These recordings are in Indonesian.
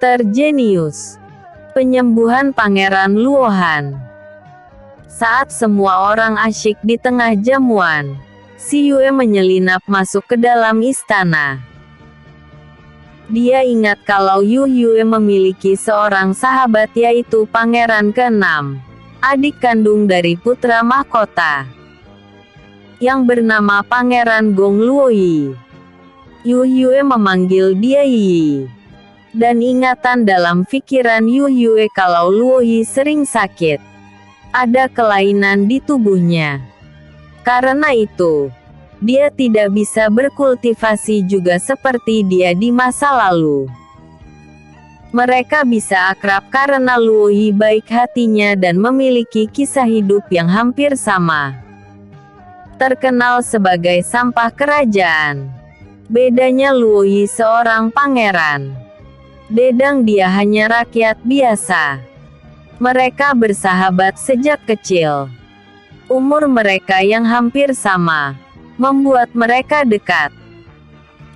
Dokter Jenius. Penyembuhan Pangeran Luohan. Saat semua orang asyik di tengah jamuan, si Yue menyelinap masuk ke dalam istana. Dia ingat kalau Yu Yue memiliki seorang sahabat yaitu Pangeran ke-6, adik kandung dari putra mahkota, yang bernama Pangeran Gong Luoyi. Yu Yue memanggil dia Yi. Dan ingatan dalam pikiran Yu Yue kalau Luoyi sering sakit. Ada kelainan di tubuhnya. Karena itu, dia tidak bisa berkultivasi juga seperti dia di masa lalu. Mereka bisa akrab karena Luoyi baik hatinya dan memiliki kisah hidup yang hampir sama. Terkenal sebagai sampah kerajaan. Bedanya Luoyi seorang pangeran. Dedang dia hanya rakyat biasa. Mereka bersahabat sejak kecil. Umur mereka yang hampir sama membuat mereka dekat.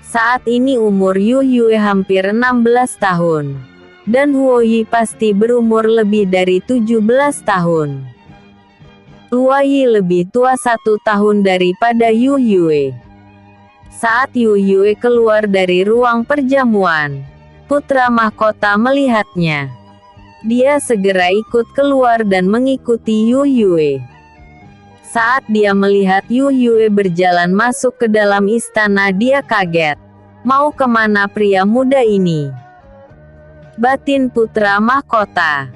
Saat ini umur Yu Yue hampir 16 tahun. Dan Luoyi pasti berumur lebih dari 17 tahun. Luoyi lebih tua 1 tahun daripada Yu Yue. Saat Yu Yue keluar dari ruang perjamuan, putra mahkota melihatnya. Dia segera ikut keluar dan mengikuti Yu Yue. Saat dia melihat Yu Yue berjalan masuk ke dalam istana, dia kaget. Mau kemana pria muda ini? Batin putra mahkota.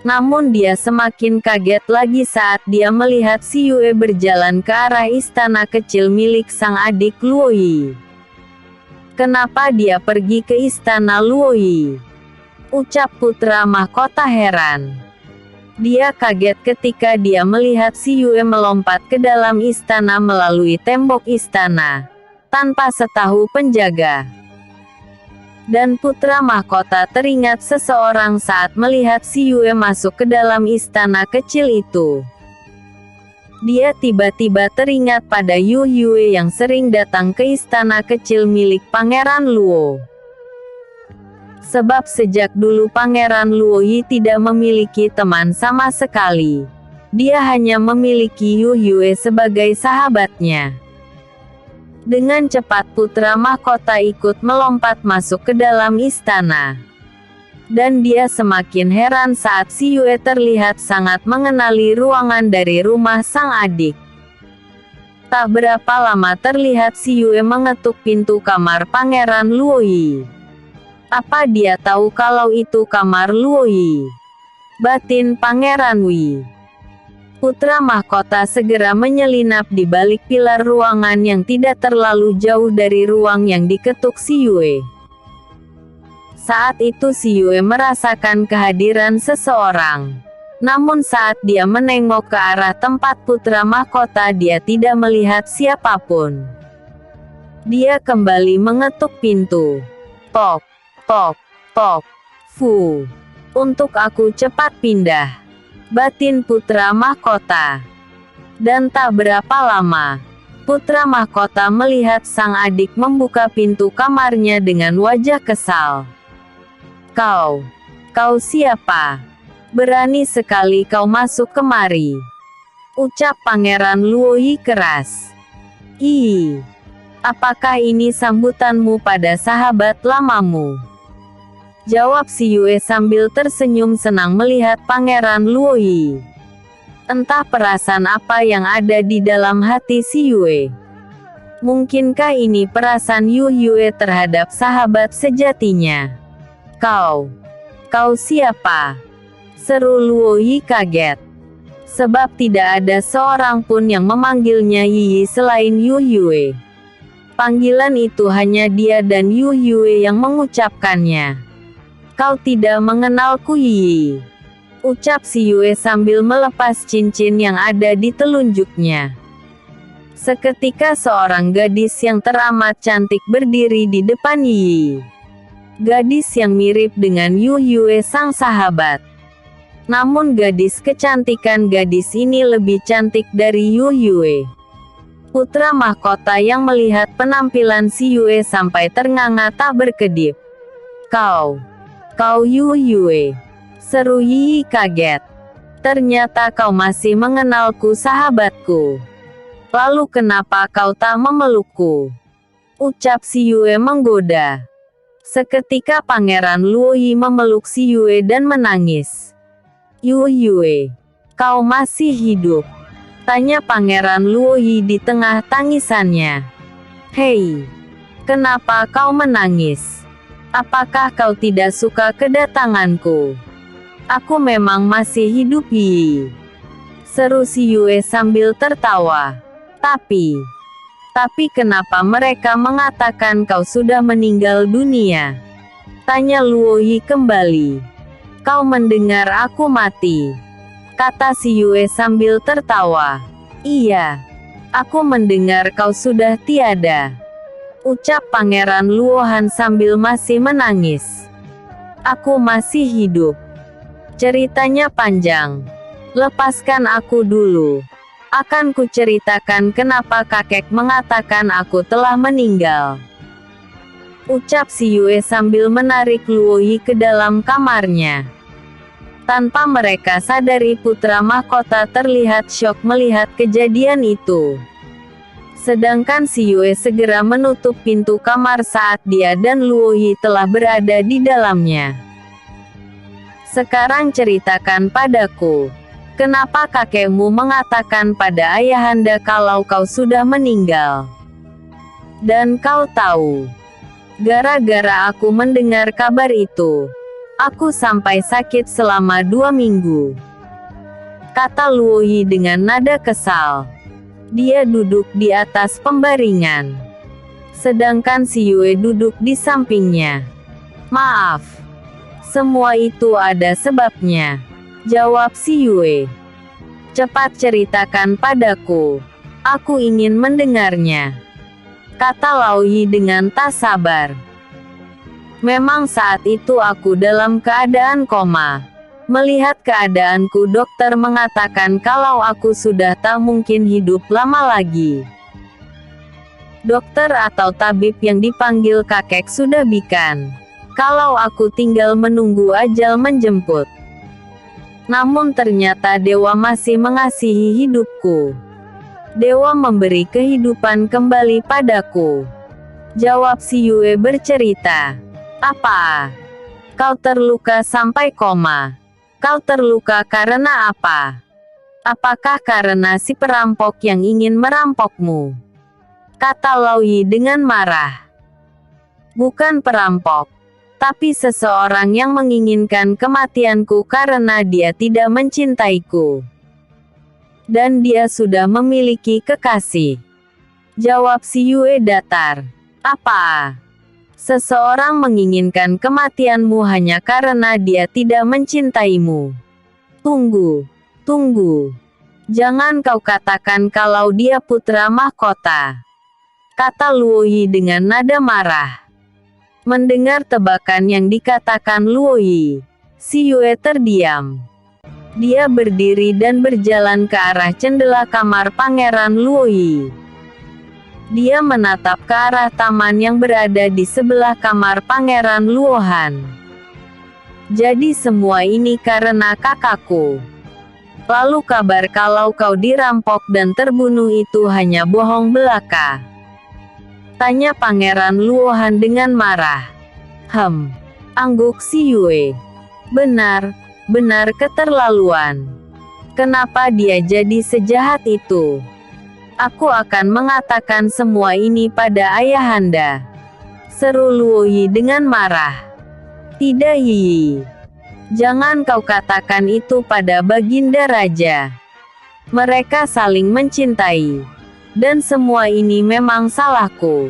Namun dia semakin kaget lagi saat dia melihat si Yue berjalan ke arah istana kecil milik sang adik Luoyi. Kenapa dia pergi ke istana Luoyi? Ucap putra mahkota heran. Dia kaget ketika dia melihat si Yue melompat ke dalam istana melalui tembok istana, tanpa setahu penjaga. Dan putra mahkota teringat seseorang saat melihat si Yue masuk ke dalam istana kecil itu. Dia tiba-tiba teringat pada Yu Yue yang sering datang ke istana kecil milik Pangeran Luo. Sebab sejak dulu Pangeran Luoyi tidak memiliki teman sama sekali. Dia hanya memiliki Yu Yue sebagai sahabatnya. Dengan cepat putra mahkota ikut melompat masuk ke dalam istana. Dan dia semakin heran saat si Yue terlihat sangat mengenali ruangan dari rumah sang adik. Tak berapa lama terlihat si Yue mengetuk pintu kamar Pangeran Luoyi. Apa dia tahu kalau itu kamar Luoyi? Batin Pangeran Wei. Putra mahkota segera menyelinap di balik pilar ruangan yang tidak terlalu jauh dari ruang yang diketuk si Yue. Saat itu si Yue merasakan kehadiran seseorang. Namun saat dia menengok ke arah tempat putra mahkota dia tidak melihat siapapun. Dia kembali mengetuk pintu. Tok, tok, tok. Fu. Untuk aku cepat pindah. Batin putra mahkota. Dan tak berapa lama, putra mahkota melihat sang adik membuka pintu kamarnya dengan wajah kesal. Kau siapa? Berani sekali kau masuk kemari. Ucap Pangeran Luoyi keras. Ih, apakah ini sambutanmu pada sahabat lamamu? Jawab si Yue sambil tersenyum senang melihat Pangeran Luoyi. Entah perasaan apa yang ada di dalam hati si Yue. Mungkinkah ini perasaan Yu Yue terhadap sahabat sejatinya? Kau siapa? Seru Luoyi kaget. Sebab tidak ada seorang pun yang memanggilnya Yi selain Yu Yue. Panggilan itu hanya dia dan Yu Yue yang mengucapkannya. Kau tidak mengenalku Yi? Ucap si Yue sambil melepas cincin yang ada di telunjuknya. Seketika seorang gadis yang teramat cantik berdiri di depan Yi. Gadis yang mirip dengan Yu Yue sang sahabat. Namun gadis kecantikan gadis ini lebih cantik dari Yu Yue. Putra mahkota yang melihat penampilan si Yue sampai ternganga tak berkedip. Kau Yu Yue. Seru Yi kaget. Ternyata kau masih mengenalku sahabatku. Lalu kenapa kau tak memelukku? Ucap si Yue menggoda. Seketika Pangeran Luoyi memeluk si Yue dan menangis. Yu Yue, kau masih hidup? Tanya Pangeran Luoyi di tengah tangisannya. Hei, kenapa kau menangis? Apakah kau tidak suka kedatanganku? Aku memang masih hidup Yi. Seru si Yue sambil tertawa. Tapi kenapa mereka mengatakan kau sudah meninggal dunia? Tanya Luoyi kembali. Kau mendengar aku mati? Kata si Yue sambil tertawa. Iya. Aku mendengar kau sudah tiada. Ucap Pangeran Luohan sambil masih menangis. Aku masih hidup. Ceritanya panjang. Lepaskan aku dulu. Akan kuceritakan kenapa kakek mengatakan aku telah meninggal. Ucap si Yue sambil menarik Luoyi ke dalam kamarnya. Tanpa mereka sadari putra mahkota terlihat syok melihat kejadian itu. Sedangkan si Yue segera menutup pintu kamar saat dia dan Luoyi telah berada di dalamnya. Sekarang ceritakan padaku. Kenapa kakekmu mengatakan pada ayahanda kalau kau sudah meninggal? Dan kau tahu, gara-gara aku mendengar kabar itu, aku sampai sakit selama 2 minggu. Kata Luoyi dengan nada kesal. Dia duduk di atas pembaringan. Sedangkan si Yue duduk di sampingnya. Maaf. Semua itu ada sebabnya. Jawab si Yue. Cepat ceritakan padaku. Aku ingin mendengarnya. Kata Laoyi dengan tak sabar. Memang saat itu aku dalam keadaan koma. Melihat keadaanku dokter mengatakan kalau aku sudah tak mungkin hidup lama lagi. Dokter atau tabib yang dipanggil kakek sudah bilang kalau aku tinggal menunggu ajal menjemput. Namun ternyata dewa masih mengasihi hidupku. Dewa memberi kehidupan kembali padaku. Jawab si Yue bercerita. Apa? Kau terluka sampai koma? Kau terluka karena apa? Apakah karena si perampok yang ingin merampokmu? Kata Laoyi dengan marah. Bukan perampok. Tapi seseorang yang menginginkan kematianku karena dia tidak mencintaiku. Dan dia sudah memiliki kekasih. Jawab si Yue datar. Apa? Seseorang menginginkan kematianmu hanya karena dia tidak mencintaimu. Tunggu. Jangan kau katakan kalau dia putra mahkota. Kata Luoyi dengan nada marah. Mendengar tebakan yang dikatakan Luoyi, si Yue terdiam. Dia berdiri dan berjalan ke arah jendela kamar Pangeran Luoyi. Dia menatap ke arah taman yang berada di sebelah kamar Pangeran Luohan. Jadi semua ini karena kakakku. Lalu kabar kalau kau dirampok dan terbunuh itu hanya bohong belaka. Tanya Pangeran Luohan dengan marah. Angguk si Yue. Benar keterlaluan. Kenapa dia jadi sejahat itu? Aku akan mengatakan semua ini pada ayahanda. Seru Luoyi dengan marah. Tidak Yi. Jangan kau katakan itu pada Baginda Raja. Mereka saling mencintai. Dan semua ini memang salahku.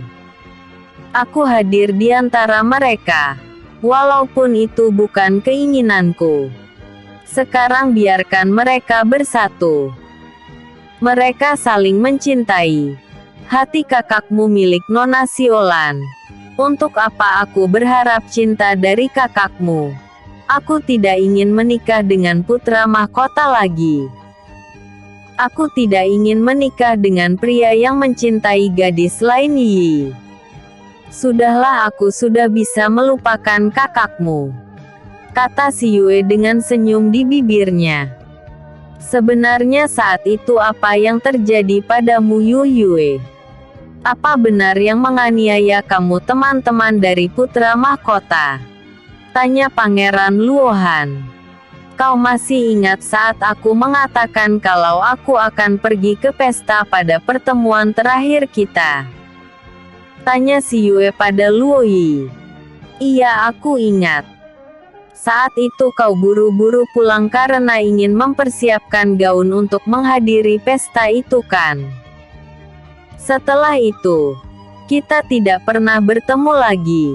Aku hadir di antara mereka. Walaupun itu bukan keinginanku. Sekarang biarkan mereka bersatu. Mereka saling mencintai. Hati kakakmu milik Nona Siolan. Untuk apa aku berharap cinta dari kakakmu? Aku tidak ingin menikah dengan putra mahkota lagi. Aku tidak ingin menikah dengan pria yang mencintai gadis lain Yi. Sudahlah aku sudah bisa melupakan kakakmu. kata si Yue dengan senyum di bibirnya. Sebenarnya saat itu apa yang terjadi padamu Yue? Apa benar yang menganiaya kamu teman-teman dari Putra Mahkota? Tanya Pangeran Luohan. Kau masih ingat saat aku mengatakan kalau aku akan pergi ke pesta pada pertemuan terakhir kita? Tanya si Yue pada Luo Yi. Iya, aku ingat. Saat itu kau buru-buru pulang karena ingin mempersiapkan gaun untuk menghadiri pesta itu kan? Setelah itu, kita tidak pernah bertemu lagi.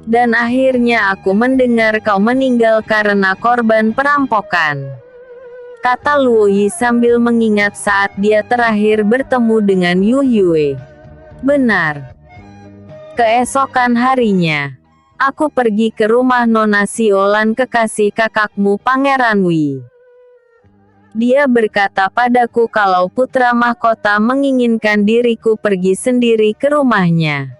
Dan akhirnya aku mendengar kau meninggal karena korban perampokan. Kata Luo Yi sambil mengingat saat dia terakhir bertemu dengan Yu Yue. Benar. Keesokan harinya, aku pergi ke rumah Nona Siolan kekasih kakakmu Pangeran Wi. Dia berkata padaku kalau Putra Mahkota menginginkan diriku pergi sendiri ke rumahnya.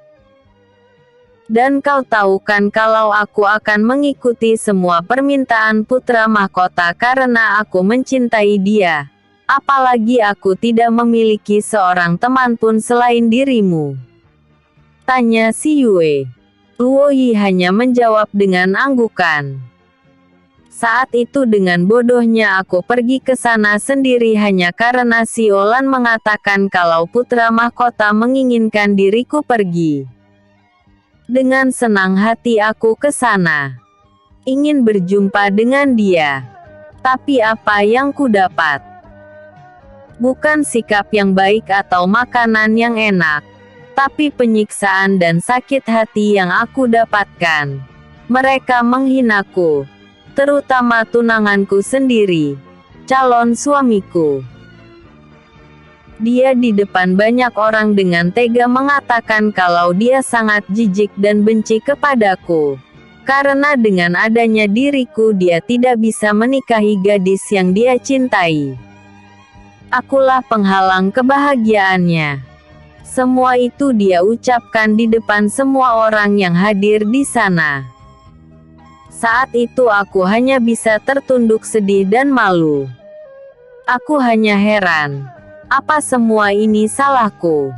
Dan kau tahu kan kalau aku akan mengikuti semua permintaan Putra Mahkota karena aku mencintai dia. Apalagi aku tidak memiliki seorang teman pun selain dirimu. Tanya si Yue. Luo Yi hanya menjawab dengan anggukan. Saat itu dengan bodohnya aku pergi ke sana sendiri hanya karena Siolan mengatakan kalau Putra Mahkota menginginkan diriku pergi. Dengan senang hati aku ke sana. Ingin berjumpa dengan dia. Tapi apa yang ku dapat? Bukan sikap yang baik atau makanan yang enak. Tapi penyiksaan dan sakit hati yang aku dapatkan. Mereka menghinaku. Terutama tunanganku sendiri. Calon suamiku. Dia di depan banyak orang dengan tega mengatakan kalau dia sangat jijik dan benci kepadaku. Karena dengan adanya diriku dia tidak bisa menikahi gadis yang dia cintai. Akulah penghalang kebahagiaannya. Semua itu dia ucapkan di depan semua orang yang hadir di sana. Saat itu aku hanya bisa tertunduk sedih dan malu. Aku hanya heran. Apa semua ini salahku?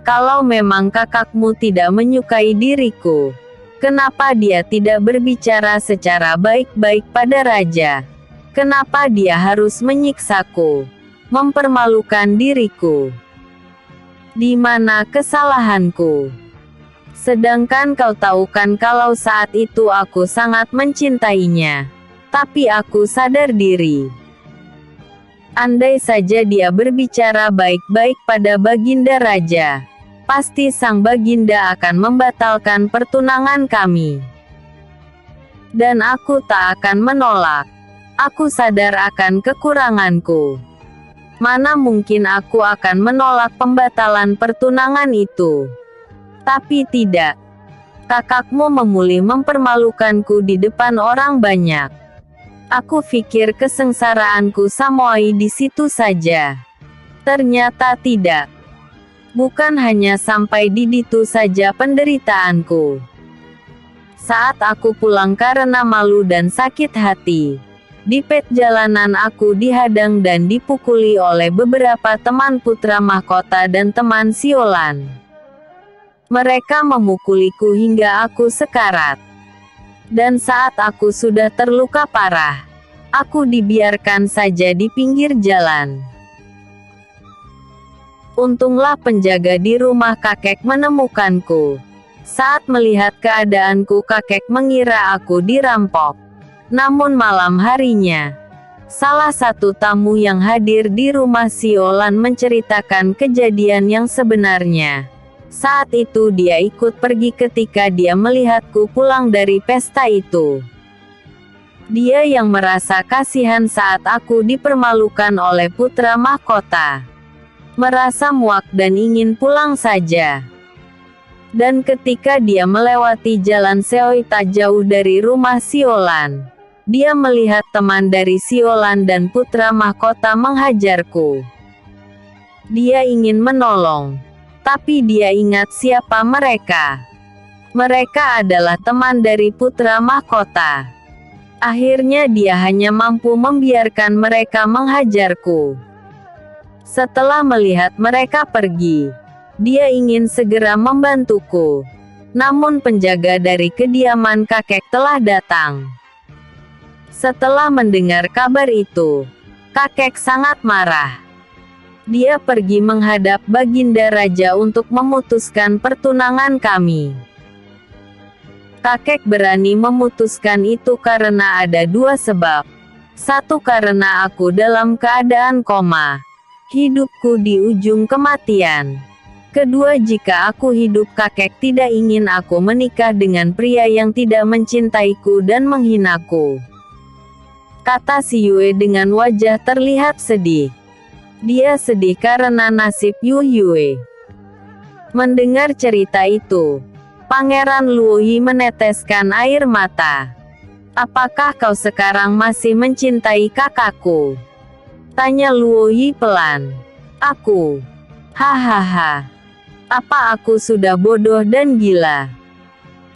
Kalau memang kakakmu tidak menyukai diriku, kenapa dia tidak berbicara secara baik-baik pada raja? Kenapa dia harus menyiksaku, mempermalukan diriku? Di mana kesalahanku? Sedangkan kau tahu kan kalau saat itu aku sangat mencintainya. Tapi aku sadar diri. Andai saja dia berbicara baik-baik pada Baginda Raja, pasti sang Baginda akan membatalkan pertunangan kami. Dan aku tak akan menolak. Aku sadar akan kekuranganku. Mana mungkin aku akan menolak pembatalan pertunangan itu. Tapi tidak. Kakakmu memulih mempermalukanku di depan orang banyak. Aku pikir kesengsaraanku sampai di situ saja. Ternyata tidak. Bukan hanya sampai di situ saja penderitaanku. Saat aku pulang karena malu dan sakit hati, di jalanan aku dihadang dan dipukuli oleh beberapa teman Putra Mahkota dan teman Siolan. Mereka memukuliku hingga aku sekarat. Dan saat aku sudah terluka parah, aku dibiarkan saja di pinggir jalan. Untunglah penjaga di rumah kakek menemukanku. Saat melihat keadaanku kakek mengira aku dirampok. Namun malam harinya, salah satu tamu yang hadir di rumah Siolan menceritakan kejadian yang sebenarnya. Saat itu dia ikut pergi ketika dia melihatku pulang dari pesta itu. Dia yang merasa kasihan saat aku dipermalukan oleh Putra Mahkota. Merasa muak dan ingin pulang saja. Dan ketika dia melewati jalan Seoi tak jauh dari rumah Siolan, dia melihat teman dari Siolan dan Putra Mahkota menghajarku. Dia ingin menolong. Tapi dia ingat siapa mereka. Mereka adalah teman dari putra mahkota. Akhirnya dia hanya mampu membiarkan mereka menghajarku. Setelah melihat mereka pergi, dia ingin segera membantuku. Namun penjaga dari kediaman kakek telah datang. Setelah mendengar kabar itu, kakek sangat marah. Dia pergi menghadap Baginda Raja untuk memutuskan pertunangan kami. Kakek berani memutuskan itu karena ada dua sebab. Satu, karena aku dalam keadaan koma. Hidupku di ujung kematian. Kedua, jika aku hidup, kakek tidak ingin aku menikah dengan pria yang tidak mencintaiku dan menghinaku. Kata si Yue dengan wajah terlihat sedih. Dia sedih karena nasib Yu Yue. Mendengar cerita itu, Pangeran Luoyi meneteskan air mata. "Apakah kau sekarang masih mencintai kakakku?" tanya Luoyi pelan. "Aku. Hahaha. Apa aku sudah bodoh dan gila?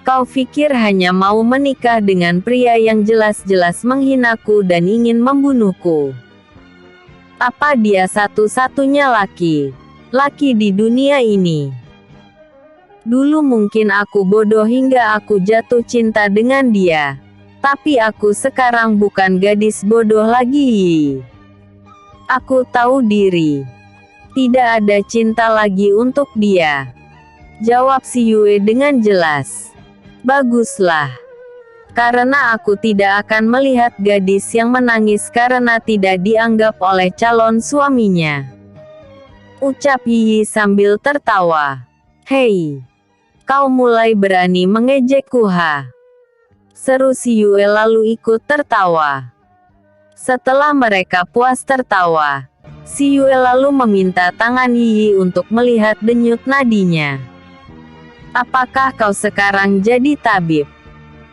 Kau pikir hanya mau menikah dengan pria yang jelas-jelas menghinaku dan ingin membunuhku? Apa dia satu-satunya laki di dunia ini? Dulu mungkin aku bodoh hingga aku jatuh cinta dengan dia. Tapi aku sekarang bukan gadis bodoh lagi. Aku tahu diri. Tidak ada cinta lagi untuk dia." Jawab si Yue dengan jelas. "Baguslah. Karena aku tidak akan melihat gadis yang menangis karena tidak dianggap oleh calon suaminya," ucap Yi sambil tertawa. "Hei, kau mulai berani mengejekku, ha?" seru si Yue lalu ikut tertawa. Setelah mereka puas tertawa, si Yue lalu meminta tangan Yi untuk melihat denyut nadinya. "Apakah kau sekarang jadi tabib?"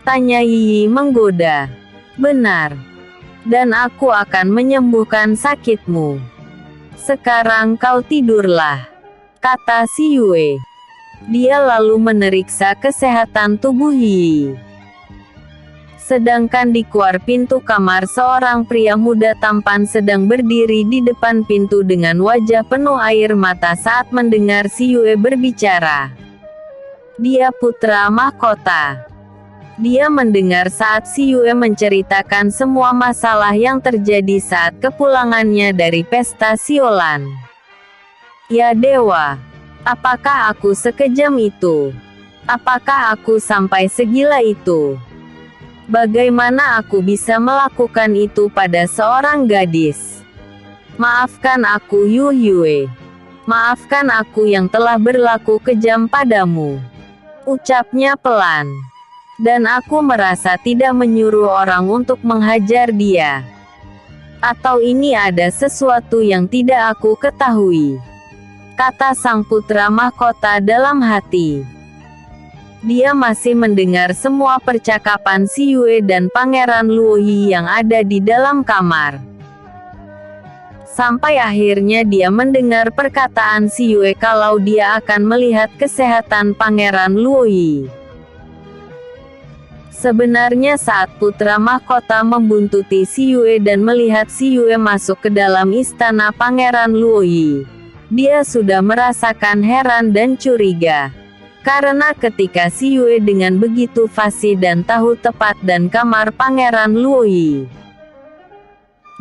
tanya Yi menggoda. "Benar. Dan aku akan menyembuhkan sakitmu. Sekarang kau tidurlah," kata si Yue. Dia lalu memeriksa kesehatan tubuh Yi. Sedangkan di luar pintu kamar, seorang pria muda tampan sedang berdiri di depan pintu dengan wajah penuh air mata saat mendengar si Yue berbicara. Dia putra mahkota. Dia mendengar saat si Yue menceritakan semua masalah yang terjadi saat kepulangannya dari pesta siolan. "Ya dewa. Apakah aku sekejam itu? Apakah aku sampai segila itu? Bagaimana aku bisa melakukan itu pada seorang gadis? Maafkan aku Yu Yue. Maafkan aku yang telah berlaku kejam padamu," ucapnya pelan. "Dan aku merasa tidak menyuruh orang untuk menghajar dia. Atau ini ada sesuatu yang tidak aku ketahui?" kata sang putra mahkota dalam hati. Dia masih mendengar semua percakapan si Yue dan Pangeran Luoyi yang ada di dalam kamar. Sampai akhirnya dia mendengar perkataan si Yue kalau dia akan melihat kesehatan Pangeran Luoyi. Sebenarnya saat putra mahkota membuntuti si Yue dan melihat si Yue masuk ke dalam istana Pangeran Luoyi, dia sudah merasakan heran dan curiga. Karena ketika si Yue dengan begitu fasih dan tahu tepat dan kamar Pangeran Luoyi,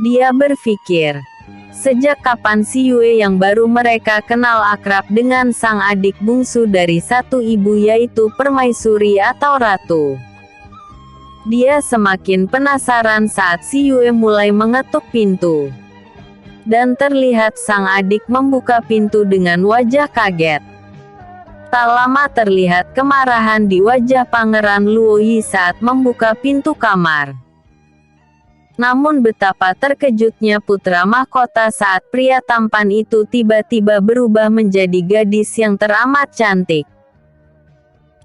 dia berpikir, sejak kapan si Yue yang baru mereka kenal akrab dengan sang adik bungsu dari satu ibu yaitu permaisuri atau ratu. Dia semakin penasaran saat si Yue mulai mengetuk pintu. Dan terlihat sang adik membuka pintu dengan wajah kaget. Tak lama terlihat kemarahan di wajah Pangeran Luoyi saat membuka pintu kamar. Namun betapa terkejutnya putra mahkota saat pria tampan itu tiba-tiba berubah menjadi gadis yang teramat cantik.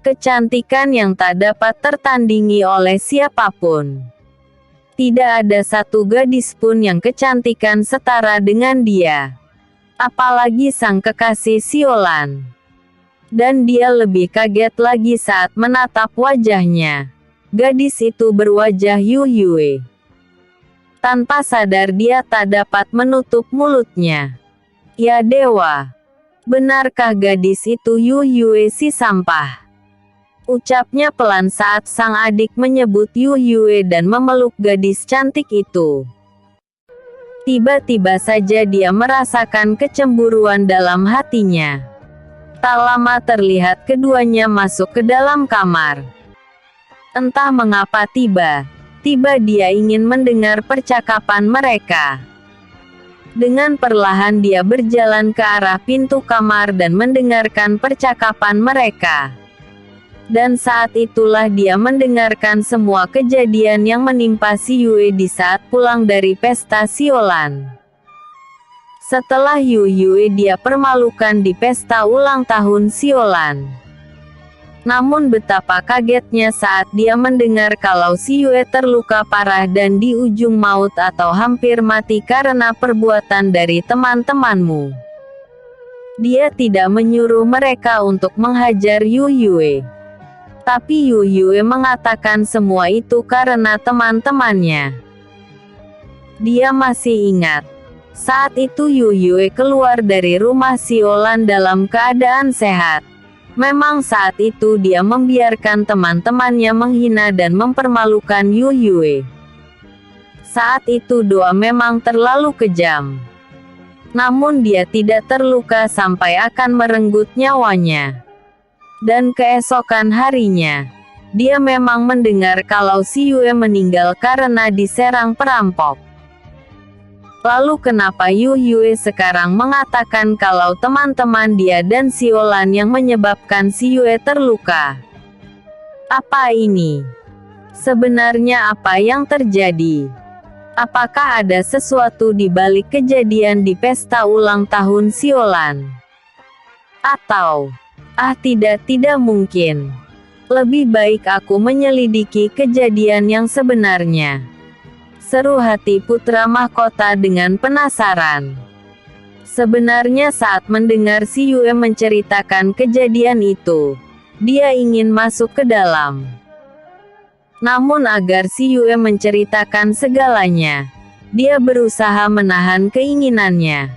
Kecantikan yang tak dapat tertandingi oleh siapapun. Tidak ada satu gadis pun yang kecantikan setara dengan dia. Apalagi sang kekasih siolan. Dan dia lebih kaget lagi saat menatap wajahnya. Gadis itu berwajah Yu Yue. Tanpa sadar dia tak dapat menutup mulutnya. Ya dewa, benarkah gadis itu Yu Yue si sampah? Ucapnya pelan saat sang adik menyebut Yu Yue dan memeluk gadis cantik itu. Tiba-tiba saja dia merasakan kecemburuan dalam hatinya. Tak lama terlihat keduanya masuk ke dalam kamar. Entah mengapa tiba-tiba dia ingin mendengar percakapan mereka. Dengan perlahan dia berjalan ke arah pintu kamar dan mendengarkan percakapan mereka. Dan saat itulah dia mendengarkan semua kejadian yang menimpa si Yue di saat pulang dari pesta siolan. Setelah Yu Yue dia permalukan di pesta ulang tahun siolan. Namun betapa kagetnya saat dia mendengar kalau si Yue terluka parah dan di ujung maut atau hampir mati karena perbuatan dari teman-temanmu. Dia tidak menyuruh mereka untuk menghajar Yu Yue. Tapi Yu Yue mengatakan semua itu karena teman-temannya. Dia masih ingat. Saat itu Yu Yue keluar dari rumah siolan dalam keadaan sehat. Memang saat itu dia membiarkan teman-temannya menghina dan mempermalukan Yu Yue. Saat itu doa memang terlalu kejam. Namun dia tidak terluka sampai akan merenggut nyawanya. Dan keesokan harinya, dia memang mendengar kalau si Yue meninggal karena diserang perampok. Lalu kenapa Yu Yue sekarang mengatakan kalau teman-teman dia dan siolan yang menyebabkan si Yue terluka? Apa ini? Sebenarnya apa yang terjadi? Apakah ada sesuatu di balik kejadian di pesta ulang tahun siolan? Atau tidak mungkin. Lebih baik aku menyelidiki kejadian yang sebenarnya. Seru hati putra mahkota dengan penasaran. Sebenarnya saat mendengar si Yue menceritakan kejadian itu, dia ingin masuk ke dalam. Namun agar si Yue menceritakan segalanya, dia berusaha menahan keinginannya.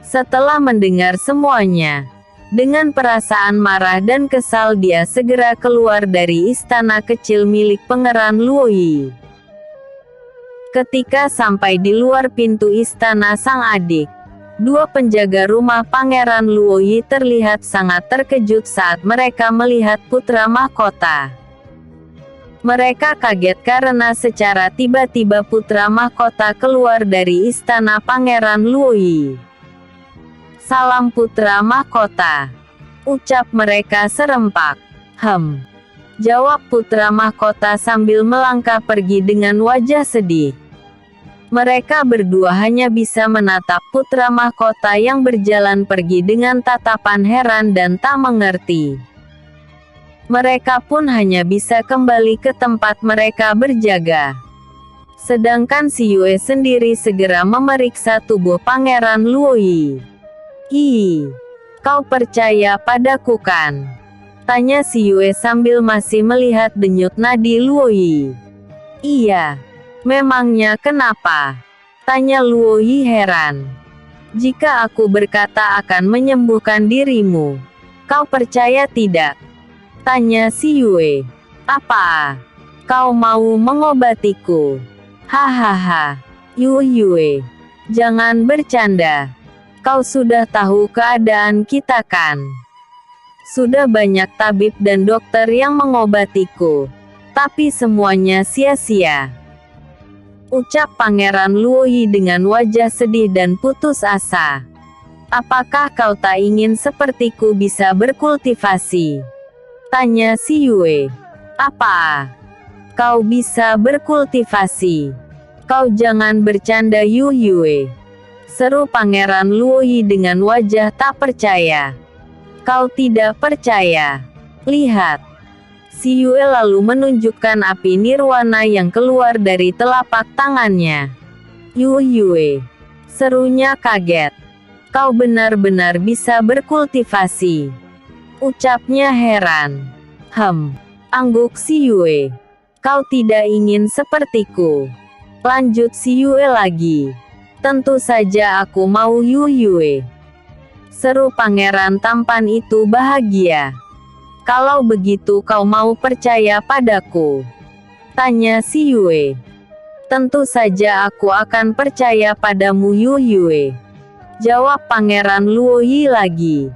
Setelah mendengar semuanya, dengan perasaan marah dan kesal dia segera keluar dari istana kecil milik Pangeran Luoyi. Ketika sampai di luar pintu istana sang adik, dua penjaga rumah Pangeran Luoyi terlihat sangat terkejut saat mereka melihat putra mahkota. Mereka kaget karena secara tiba-tiba putra mahkota keluar dari istana Pangeran Luoyi. Salam putra mahkota, ucap mereka serempak. Jawab putra mahkota sambil melangkah pergi dengan wajah sedih. Mereka berdua hanya bisa menatap putra mahkota yang berjalan pergi dengan tatapan heran dan tak mengerti. Mereka pun hanya bisa kembali ke tempat mereka berjaga. Sedangkan si Yue sendiri segera memeriksa tubuh Pangeran Luoyi. Kau percaya padaku kan? Tanya si Yue sambil masih melihat denyut nadi Luoyi. Iya. Memangnya kenapa? Tanya Luoyi heran. Jika aku berkata akan menyembuhkan dirimu, kau percaya tidak? Tanya si Yue. Apa? Kau mau mengobatiku? Hahaha. Yu Yue. Jangan bercanda. Kau sudah tahu keadaan kita kan? Sudah banyak tabib dan dokter yang mengobatiku. Tapi semuanya sia-sia. Ucap Pangeran Luoyi dengan wajah sedih dan putus asa. Apakah kau tak ingin sepertiku bisa berkultivasi? Tanya si Yue. Apa? Kau bisa berkultivasi? Kau jangan bercanda Yu Yue. Seru Pangeran Luoyi dengan wajah tak percaya. Kau tidak percaya? Lihat. Si Yue lalu menunjukkan api nirwana yang keluar dari telapak tangannya. Yu Yue. Serunya kaget. Kau benar-benar bisa berkultivasi. Ucapnya heran. Angguk si Yue. Kau tidak ingin sepertiku. Lanjut si Yue lagi. Tentu saja aku mau Yue. Seru pangeran tampan itu bahagia. Kalau begitu kau mau percaya padaku? Tanya si Yue. Tentu saja aku akan percaya padamu Yue. Jawab pangeran Luoyi lagi.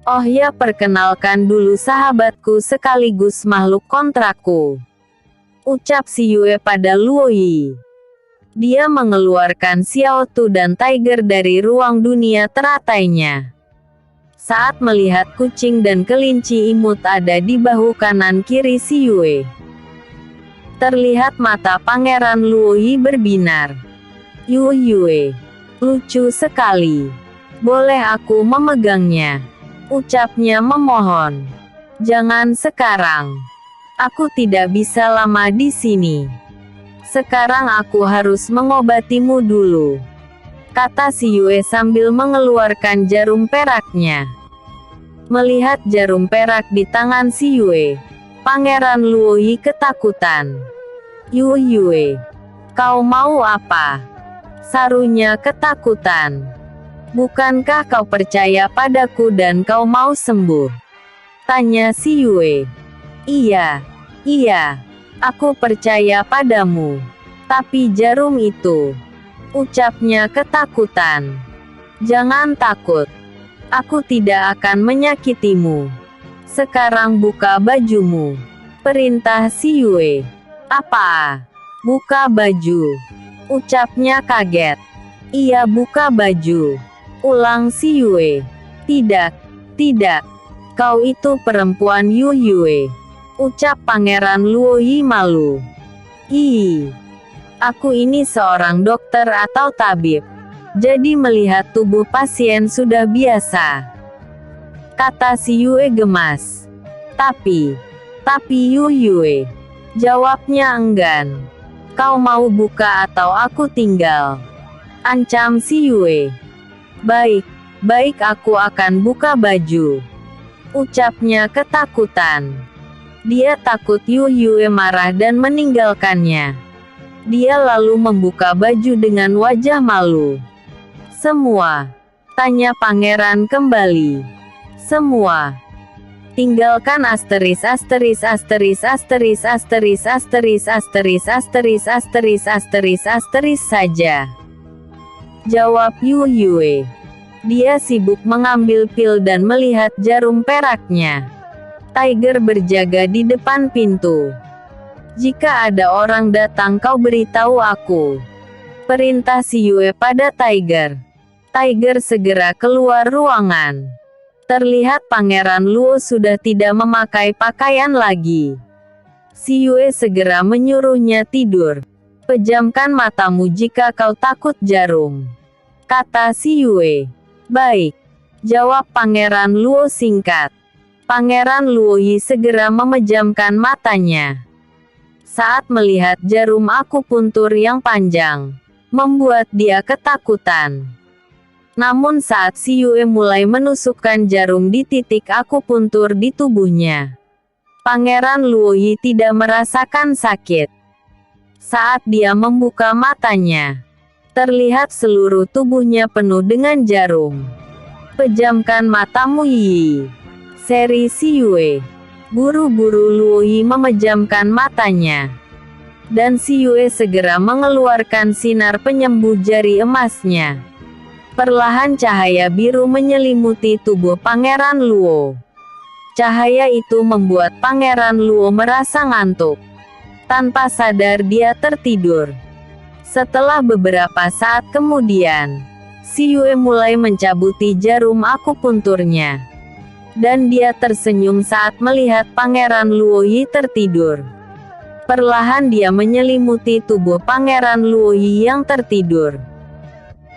Oh ya, perkenalkan dulu sahabatku sekaligus makhluk kontrakku. Ucap si Yue pada Luoyi. Dia mengeluarkan Xiao Tu dan Tiger dari ruang dunia teratainya. Saat melihat kucing dan kelinci imut ada di bahu kanan kiri si Yue, terlihat mata pangeran Luoyi berbinar. Yue, lucu sekali. Boleh aku memegangnya? Ucapnya memohon. Jangan sekarang. Aku tidak bisa lama di sini. Sekarang aku harus mengobatimu dulu, kata si Yue sambil mengeluarkan jarum peraknya. Melihat jarum perak di tangan si Yue, pangeran Luoyi ketakutan. Yue, kau mau apa? Sarunya ketakutan. Bukankah kau percaya padaku dan kau mau sembuh? Tanya si Yue. Iya. Aku percaya padamu. Tapi jarum itu, ucapnya ketakutan. Jangan takut. Aku tidak akan menyakitimu. Sekarang buka bajumu. Perintah si Yue. Apa? Buka baju. Ucapnya kaget. Iya, buka baju. Ulang si Yue. Tidak. Kau itu perempuan Yue. Ucap pangeran Luoyi malu. Aku ini seorang dokter atau tabib. Jadi melihat tubuh pasien sudah biasa, kata si Yue gemas. Tapi Yue, jawabnya enggan. Kau mau buka atau aku tinggal? Ancam si Yue. Baik, aku akan buka baju. Ucapnya ketakutan. Dia takut Yue marah dan meninggalkannya. Dia lalu membuka baju dengan wajah malu. Semua? Tanya pangeran kembali. Semua. Tinggalkan asteris saja. Jawab Yue. Dia sibuk mengambil pil dan melihat jarum peraknya. Tiger berjaga di depan pintu. Jika ada orang datang kau beritahu aku. Perintah si Yue pada Tiger. Tiger segera keluar ruangan. Terlihat pangeran Luo sudah tidak memakai pakaian lagi. Si Yue segera menyuruhnya tidur. Pejamkan matamu jika kau takut jarum, kata si Yue. Baik, jawab pangeran Luo singkat. Pangeran Luoyi segera memejamkan matanya. Saat melihat jarum akupuntur yang panjang, membuat dia ketakutan. Namun saat si Yue mulai menusukkan jarum di titik akupuntur di tubuhnya, pangeran Luoyi tidak merasakan sakit. Saat dia membuka matanya, terlihat seluruh tubuhnya penuh dengan jarum. Pejamkan matamu seri si Yue. Buru-buru Luoyi memejamkan matanya. Dan si Yue segera mengeluarkan sinar penyembuh jari emasnya. Perlahan cahaya biru menyelimuti tubuh pangeran Luo. Cahaya itu membuat pangeran Luo merasa ngantuk. Tanpa sadar dia tertidur. Setelah beberapa saat kemudian, si Yue mulai mencabuti jarum akupunturnya. Dan dia tersenyum saat melihat pangeran Luoyi tertidur. Perlahan dia menyelimuti tubuh pangeran Luoyi yang tertidur.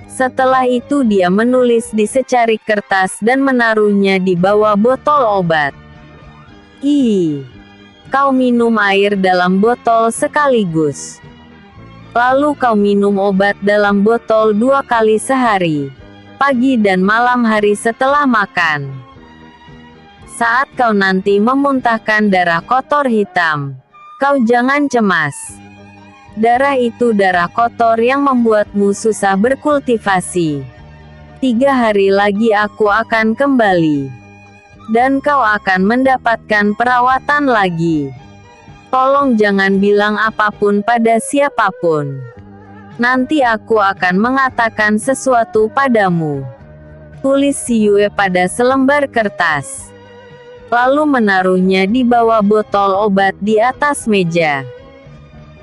Setelah itu dia menulis di secari kertas dan menaruhnya di bawah botol obat. Kau minum air dalam botol sekaligus. Lalu kau minum obat dalam botol 2 kali sehari, pagi dan malam hari setelah makan. Saat kau nanti memuntahkan darah kotor hitam, kau jangan cemas. Darah itu darah kotor yang membuatmu susah berkultivasi. 3 hari lagi aku akan kembali. Dan kau akan mendapatkan perawatan lagi. Tolong jangan bilang apapun pada siapapun. Nanti aku akan mengatakan sesuatu padamu. Tulis si Yue pada selembar kertas. Lalu menaruhnya di bawah botol obat di atas meja.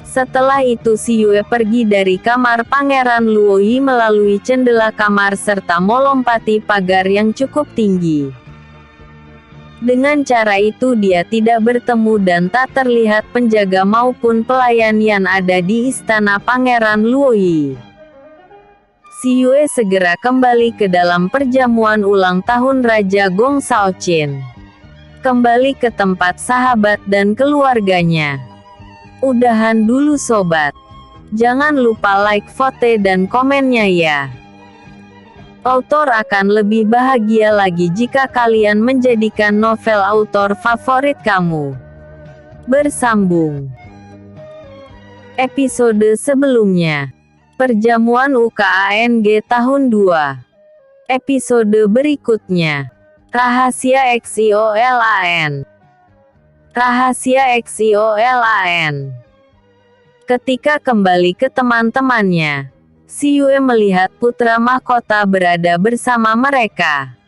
Setelah itu si Yue pergi dari kamar Pangeran Luoyi melalui jendela kamar serta melompati pagar yang cukup tinggi. Dengan cara itu dia tidak bertemu dan tak terlihat penjaga maupun pelayan yang ada di istana Pangeran Luoyi. Si Yue segera kembali ke dalam perjamuan ulang tahun Raja Gong Shaoqin. Kembali ke tempat sahabat dan keluarganya. Udahan dulu sobat. Jangan lupa like, vote dan komennya ya. Autor akan lebih bahagia lagi jika kalian menjadikan novel autor favorit kamu. Bersambung. Episode sebelumnya. Perjamuan UKANG tahun 2. Episode berikutnya. Rahasia XIOLAN. Rahasia XIOLAN. Ketika kembali ke teman-temannya, si Yue melihat putra mahkota berada bersama mereka.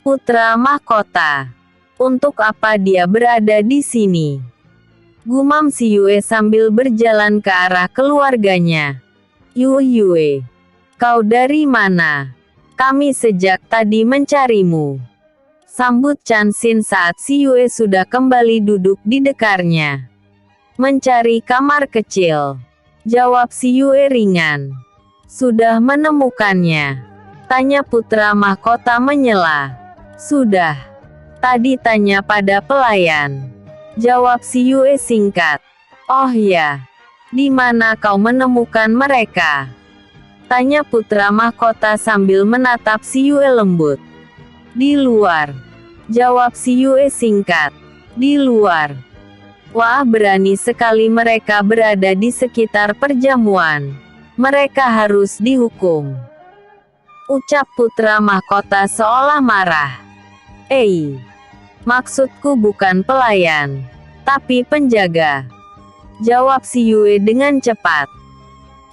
Putra mahkota. Untuk apa dia berada di sini? Gumam si Yue sambil berjalan ke arah keluarganya. Yue, kau dari mana? Kami sejak tadi mencarimu. Sambut Chanxin saat si Yue sudah kembali duduk di dekarnya. Mencari kamar kecil. Jawab si Yue ringan. Sudah menemukannya? Tanya putra mahkota menyela. Sudah. Tadi tanya pada pelayan. Jawab si Yue singkat. Oh ya. Di mana kau menemukan mereka? Tanya putra mahkota sambil menatap si Yue lembut. Di luar. Jawab si Yue singkat. Di luar. Wah, berani sekali mereka berada di sekitar perjamuan. Mereka harus dihukum. Ucap putra mahkota seolah marah. Maksudku bukan pelayan, tapi penjaga. Jawab si Yue dengan cepat.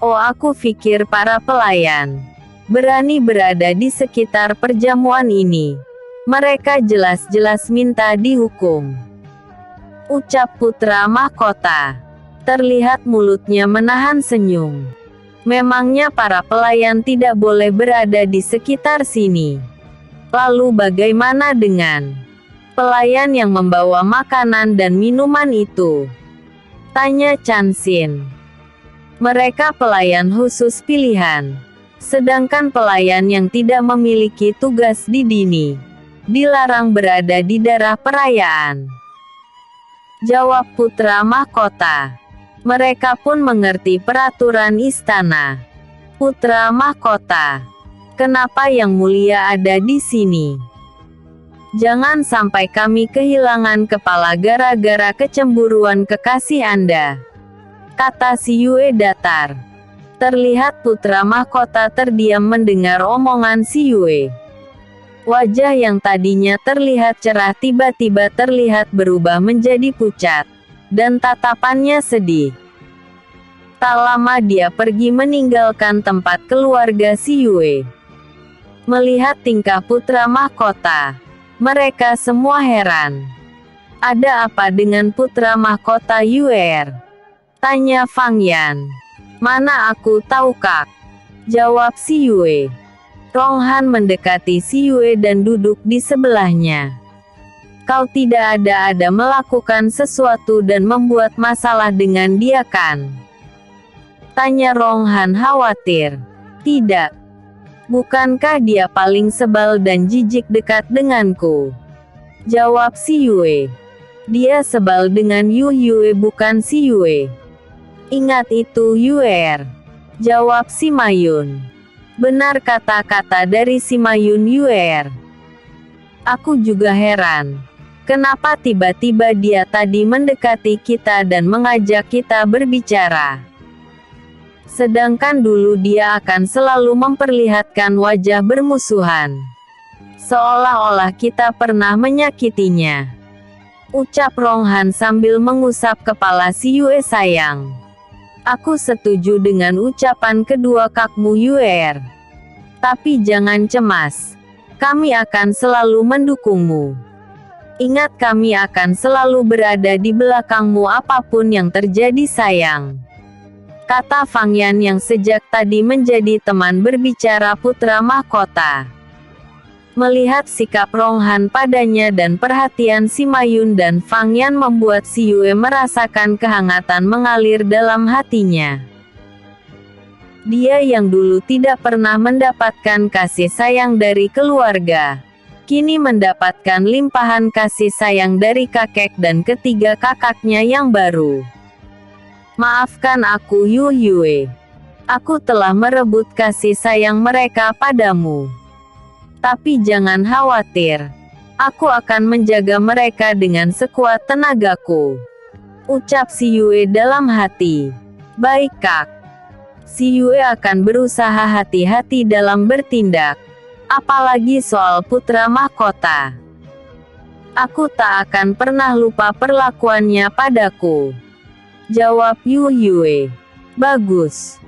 Oh, aku pikir para pelayan berani berada di sekitar perjamuan ini. Mereka jelas-jelas minta dihukum. Ucap putra mahkota. Terlihat mulutnya menahan senyum. Memangnya para pelayan tidak boleh berada di sekitar sini? Lalu bagaimana dengan pelayan yang membawa makanan dan minuman itu? Tanya Chanxin. Mereka pelayan khusus pilihan. Sedangkan pelayan yang tidak memiliki tugas di dini, dilarang berada di daerah perayaan. Jawab putra mahkota. Mereka pun mengerti peraturan istana. Putra mahkota. Kenapa Yang Mulia ada di sini? Jangan sampai kami kehilangan kepala gara-gara kecemburuan kekasih Anda. Kata si Yue datar. Terlihat putra mahkota terdiam mendengar omongan si Yue. Wajah yang tadinya terlihat cerah tiba-tiba terlihat berubah menjadi pucat. Dan tatapannya sedih. Tak lama dia pergi meninggalkan tempat keluarga si Yue. Melihat tingkah putra mahkota, mereka semua heran. Ada apa dengan putra mahkota Yue? Tanya Fang Yan. Mana aku tahu kak? Jawab si Yue. Ronghan mendekati si Yue dan duduk di sebelahnya. Kau tidak ada melakukan sesuatu dan membuat masalah dengan dia kan? Tanya Ronghan khawatir. Tidak. Bukankah dia paling sebal dan jijik dekat denganku? Jawab si Yue. Dia sebal dengan Yue bukan si Yue. Ingat itu Yue. Jawab si Mayun. Benar kata-kata dari si Mayun Yue. Aku juga heran. Kenapa tiba-tiba dia tadi mendekati kita dan mengajak kita berbicara? Sedangkan dulu dia akan selalu memperlihatkan wajah bermusuhan. Seolah-olah kita pernah menyakitinya. Ucap Ronghan sambil mengusap kepala si Yue. Sayang. Aku setuju dengan ucapan kedua kakmu Yuer. Tapi jangan cemas. Kami akan selalu mendukungmu. Ingat, kami akan selalu berada di belakangmu apapun yang terjadi sayang. Kata Fang Yan yang sejak tadi menjadi teman berbicara putra mahkota. Melihat sikap Ronghan padanya dan perhatian si Mayun dan Fang Yan membuat si Yue merasakan kehangatan mengalir dalam hatinya. Dia yang dulu tidak pernah mendapatkan kasih sayang dari keluarga, kini mendapatkan limpahan kasih sayang dari kakek dan ketiga kakaknya yang baru. Maafkan aku Yu Yue. Aku telah merebut kasih sayang mereka padamu. Tapi jangan khawatir. Aku akan menjaga mereka dengan sekuat tenagaku. Ucap si Yue dalam hati. Baik Kak. Si Yue akan berusaha hati-hati dalam bertindak. Apalagi soal putra mahkota. Aku tak akan pernah lupa perlakuannya padaku. Jawab Yu Yue. Bagus.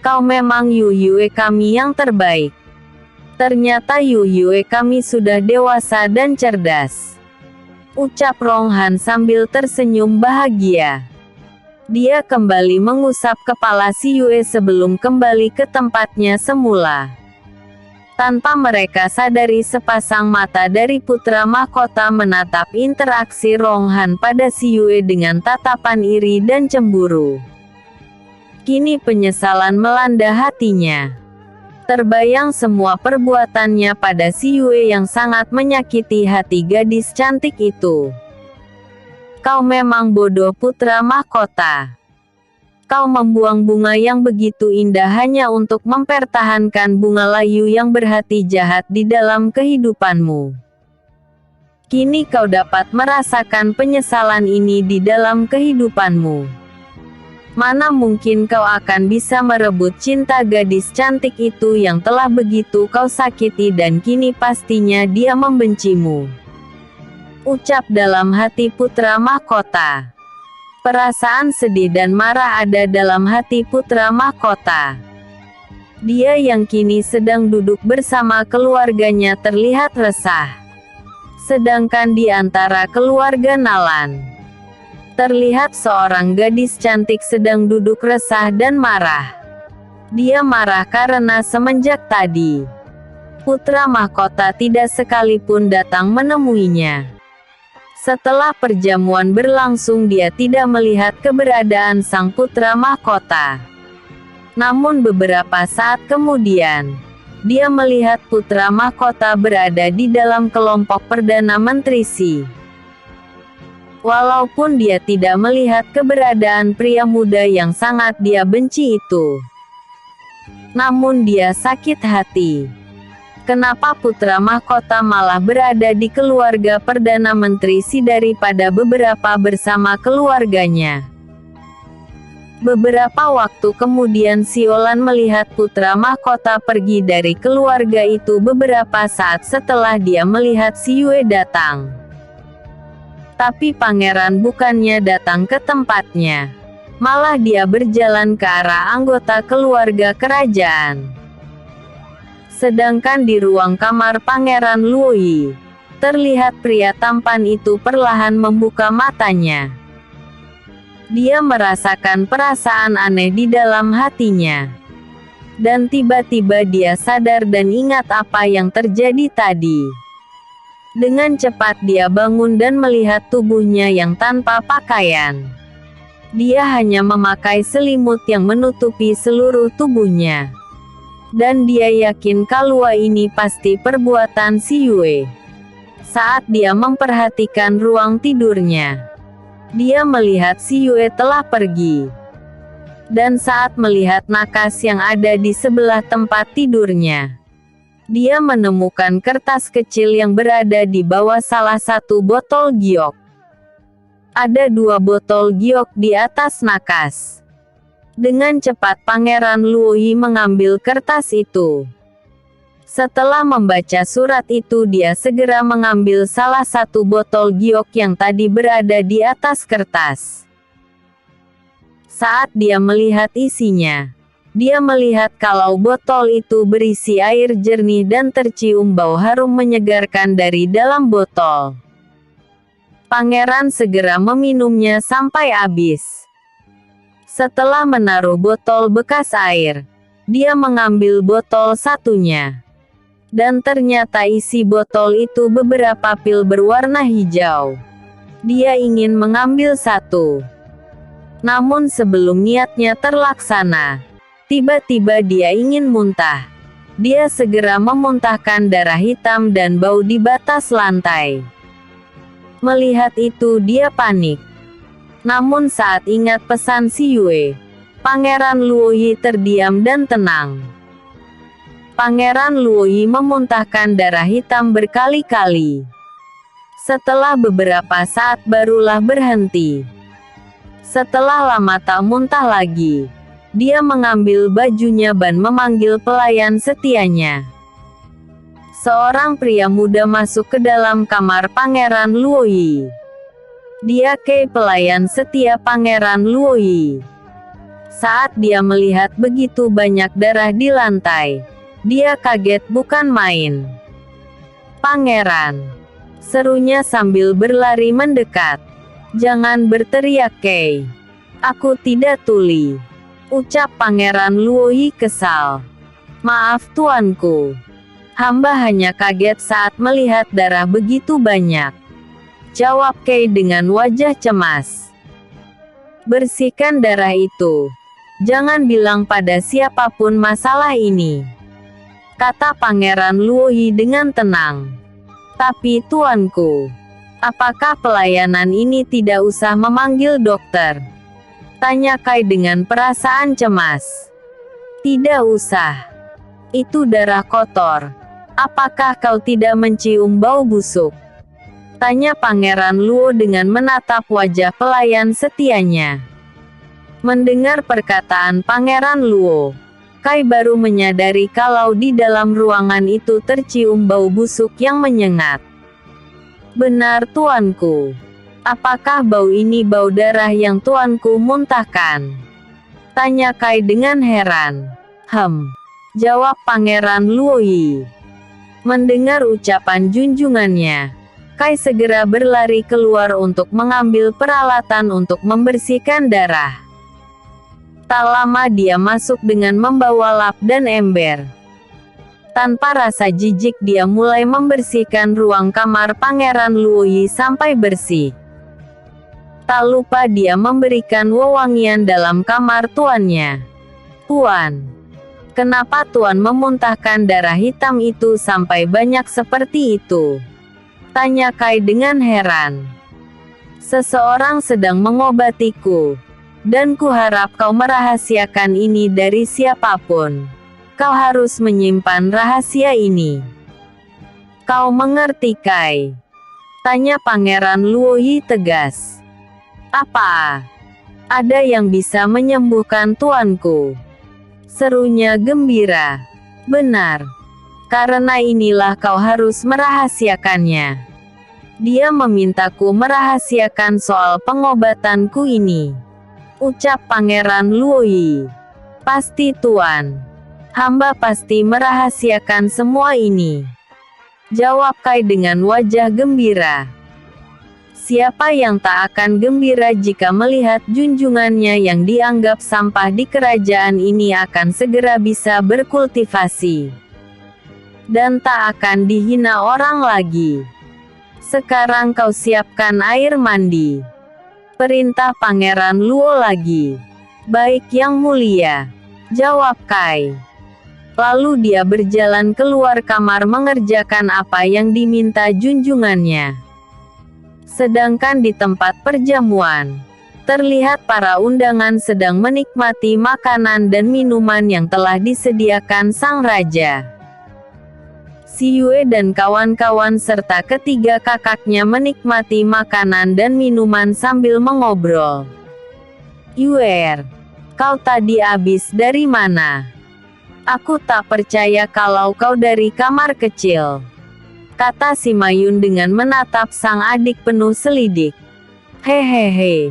Kau memang Yu Yue kami yang terbaik. Ternyata Yu Yue kami sudah dewasa dan cerdas. Ucap Ronghan sambil tersenyum bahagia. Dia kembali mengusap kepala si Yue sebelum kembali ke tempatnya semula. Tanpa mereka sadari, sepasang mata dari putra mahkota menatap interaksi Ronghan pada si Yue dengan tatapan iri dan cemburu. Kini penyesalan melanda hatinya. Terbayang semua perbuatannya pada si Yue yang sangat menyakiti hati gadis cantik itu. Kau memang bodoh putra mahkota. Kau membuang bunga yang begitu indah hanya untuk mempertahankan bunga layu yang berhati jahat di dalam kehidupanmu. Kini kau dapat merasakan penyesalan ini di dalam kehidupanmu. Mana mungkin kau akan bisa merebut cinta gadis cantik itu yang telah begitu kau sakiti dan kini pastinya dia membencimu. Ucap dalam hati putra mahkota. Perasaan sedih dan marah ada dalam hati putra mahkota. Dia yang kini sedang duduk bersama keluarganya terlihat resah. Sedangkan di antara keluarga Nalan, terlihat seorang gadis cantik sedang duduk resah dan marah. Dia marah karena semenjak tadi, putra mahkota tidak sekalipun datang menemuinya. Setelah perjamuan berlangsung, dia tidak melihat keberadaan sang putra mahkota. Namun beberapa saat kemudian, dia melihat putra mahkota berada di dalam kelompok Perdana Menteri Si. Walaupun dia tidak melihat keberadaan pria muda yang sangat dia benci itu, namun dia sakit hati. Kenapa putra mahkota malah berada di keluarga Perdana Menteri Si daripada beberapa bersama keluarganya? Beberapa waktu kemudian Siolan melihat putra mahkota pergi dari keluarga itu beberapa saat setelah dia melihat si Yue datang. Tapi pangeran bukannya datang ke tempatnya. Malah dia berjalan ke arah anggota keluarga kerajaan. Sedangkan di ruang kamar Pangeran Luoyi, terlihat pria tampan itu perlahan membuka matanya. Dia merasakan perasaan aneh di dalam hatinya. Dan tiba-tiba dia sadar dan ingat apa yang terjadi tadi. Dengan cepat dia bangun dan melihat tubuhnya yang tanpa pakaian. Dia hanya memakai selimut yang menutupi seluruh tubuhnya. Dan dia yakin kalau ini pasti perbuatan si Yue. Saat dia memperhatikan ruang tidurnya, dia melihat si Yue telah pergi. Dan saat melihat nakas yang ada di sebelah tempat tidurnya, Dia menemukan kertas kecil yang berada di bawah salah satu botol giok. Ada 2 botol giok di atas nakas. Dengan cepat Pangeran Luoyi mengambil kertas itu. Setelah membaca surat itu, dia segera mengambil salah satu botol giok yang tadi berada di atas kertas. Saat dia melihat isinya, dia melihat kalau botol itu berisi air jernih dan tercium bau harum menyegarkan dari dalam botol. Pangeran segera meminumnya sampai habis. Setelah menaruh botol bekas air, dia mengambil botol satunya. Dan ternyata isi botol itu beberapa pil berwarna hijau. Dia ingin mengambil satu. Namun sebelum niatnya terlaksana, tiba-tiba dia ingin muntah. Dia segera memuntahkan darah hitam dan bau di batas lantai. Melihat itu dia panik. Namun saat ingat pesan si Yue, Pangeran Luoyi terdiam dan tenang. Pangeran Luoyi memuntahkan darah hitam berkali-kali. Setelah beberapa saat barulah berhenti. Setelah lama tak muntah lagi, dia mengambil bajunya dan memanggil pelayan setianya. Seorang pria muda masuk ke dalam kamar Pangeran Luoyi. Dia pelayan setia Pangeran Luoyi. Saat dia melihat begitu banyak darah di lantai, dia kaget bukan main. "Pangeran!" serunya sambil berlari mendekat. "Jangan berteriak, Kei. Aku tidak tuli," ucap Pangeran Luoyi kesal. "Maaf tuanku. Hamba hanya kaget saat melihat darah begitu banyak," jawab Kei dengan wajah cemas. "Bersihkan darah itu. Jangan bilang pada siapapun masalah ini," kata Pangeran Luoyi dengan tenang. "Tapi tuanku, apakah pelayanan ini tidak usah memanggil dokter?" tanya Kai dengan perasaan cemas. "Tidak usah. Itu darah kotor. Apakah kau tidak mencium bau busuk?" tanya Pangeran Luo dengan menatap wajah pelayan setianya. Mendengar perkataan Pangeran Luo, Kai baru menyadari kalau di dalam ruangan itu tercium bau busuk yang menyengat. "Benar tuanku. Apakah bau ini bau darah yang tuanku muntahkan?" tanya Kai dengan heran. Jawab Pangeran Luoyi. Mendengar ucapan junjungannya, Kai segera berlari keluar untuk mengambil peralatan untuk membersihkan darah. Tak lama dia masuk dengan membawa lap dan ember. Tanpa rasa jijik dia mulai membersihkan ruang kamar Pangeran Luoyi sampai bersih. Tak lupa dia memberikan wewangian dalam kamar tuannya. "Tuan, kenapa tuan memuntahkan darah hitam itu sampai banyak seperti itu?" tanya Kai dengan heran. "Seseorang sedang mengobatiku, dan kuharap kau merahasiakan ini dari siapapun. Kau harus menyimpan rahasia ini." "Kau mengerti, Kai?" tanya Pangeran Luoyi tegas. "Apa? Ada yang bisa menyembuhkan tuanku?" serunya gembira. "Benar. Karena inilah kau harus merahasiakannya. Dia memintaku merahasiakan soal pengobatanku ini," ucap Pangeran Luoyi. "Pasti tuan. Hamba pasti merahasiakan semua ini," jawab Kai dengan wajah gembira. Siapa yang tak akan gembira jika melihat junjungannya yang dianggap sampah di kerajaan ini akan segera bisa berkultivasi dan tak akan dihina orang lagi. "Sekarang kau siapkan air mandi," perintah Pangeran Luo lagi. "Baik yang mulia," jawab Kai. Lalu dia berjalan keluar kamar mengerjakan apa yang diminta junjungannya. Sedangkan di tempat perjamuan, terlihat para undangan sedang menikmati makanan dan minuman yang telah disediakan sang raja. Si Yue dan kawan-kawan serta ketiga kakaknya menikmati makanan dan minuman sambil mengobrol. "Yue, kau tadi habis dari mana? Aku tak percaya kalau kau dari kamar kecil," kata si Mayun dengan menatap sang adik penuh selidik. "Hehehe,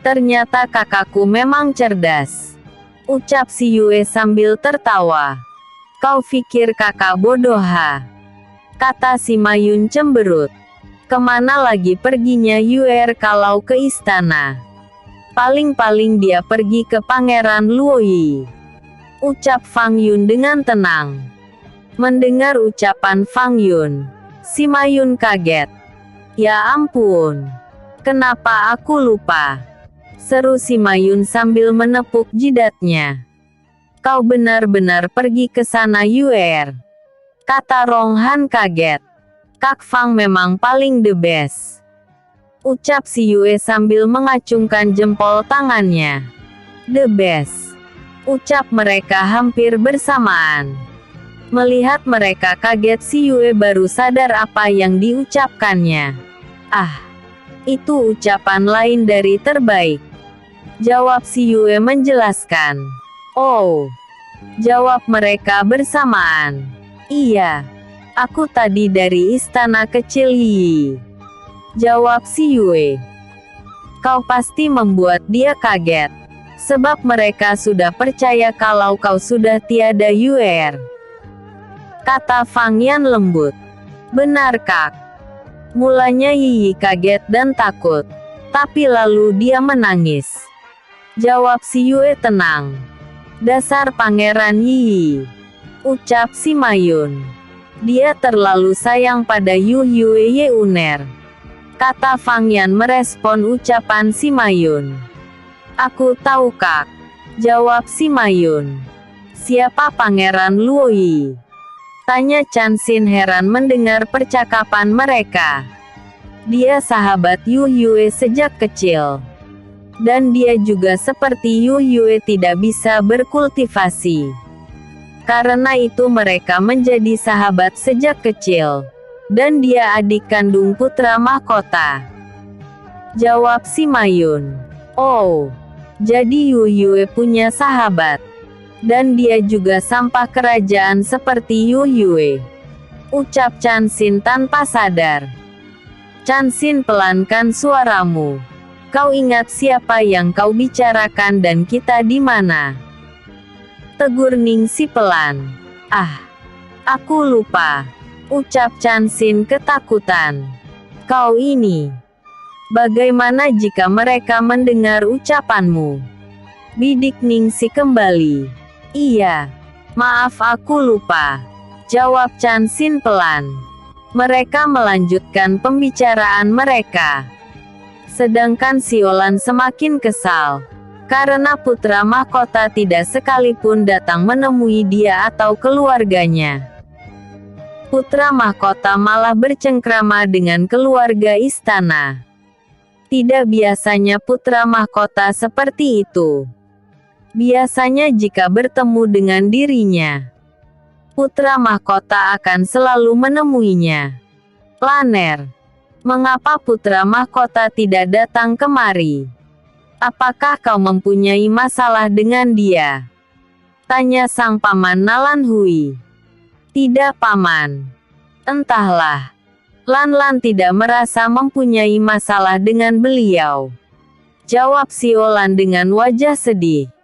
ternyata kakakku memang cerdas," ucap si Yue sambil tertawa. "Kau pikir kakak bodoh ha?" kata si Mayun cemberut. "Kemana lagi perginya Yue kalau ke istana? Paling-paling dia pergi ke Pangeran Luoyi," ucap Fang Yun dengan tenang. Mendengar ucapan Fang Yun, si Mayun kaget. "Ya ampun, kenapa aku lupa?" seru si Mayun sambil menepuk jidatnya. "Kau benar-benar pergi ke sana Yue," kata Rong Han kaget. "Kak Fang memang paling the best," ucap si Yue sambil mengacungkan jempol tangannya. "The best," ucap mereka hampir bersamaan. Melihat mereka kaget, si Yue baru sadar apa yang diucapkannya. "Ah, itu ucapan lain dari terbaik," jawab si Yue menjelaskan. "Oh," jawab mereka bersamaan. "Iya, aku tadi dari istana kecil Yi," jawab si Yue. "Kau pasti membuat dia kaget, sebab mereka sudah percaya kalau kau sudah tiada Yue," kata Fang Yan lembut. "Benar Kak." Mulanya Yi kaget dan takut, tapi lalu dia menangis. Jawab si Yue tenang. "Dasar Pangeran Yi," ucap si Mayun. "Dia terlalu sayang pada Yu Yue Yeuner," kata Fang Yan merespon ucapan si Mayun. "Aku tahu Kak," jawab si Mayun. "Siapa Pangeran Luoyi?" tanya Chan Xin heran mendengar percakapan mereka. "Dia sahabat Yu Yue sejak kecil. Dan dia juga seperti Yu Yue tidak bisa berkultivasi. Karena itu mereka menjadi sahabat sejak kecil. Dan dia adik kandung putra mahkota," jawab si Mayun. "Oh, jadi Yu Yue punya sahabat. Dan dia juga sampah kerajaan seperti Yu Yue," ucap Chan Xin tanpa sadar. "Chan Xin, pelankan suaramu. Kau ingat siapa yang kau bicarakan dan kita di mana?" tegur Ning Si pelan. "Ah, aku lupa," ucap Chan Xin ketakutan. "Kau ini. Bagaimana jika mereka mendengar ucapanmu?" bidik Ning Si kembali. "Iya, maaf aku lupa," jawab Chan Xin pelan. Mereka melanjutkan pembicaraan mereka. Sedangkan Siolan semakin kesal, karena putra mahkota tidak sekalipun datang menemui dia atau keluarganya. Putra mahkota malah bercengkrama dengan keluarga istana. Tidak biasanya putra mahkota seperti itu. Biasanya jika bertemu dengan dirinya, putra mahkota akan selalu menemuinya. "Laner, mengapa putra mahkota tidak datang kemari? Apakah kau mempunyai masalah dengan dia?" tanya sang paman Nalan Hui. "Tidak paman. Entahlah. Lan tidak merasa mempunyai masalah dengan beliau," jawab Siolan dengan wajah sedih.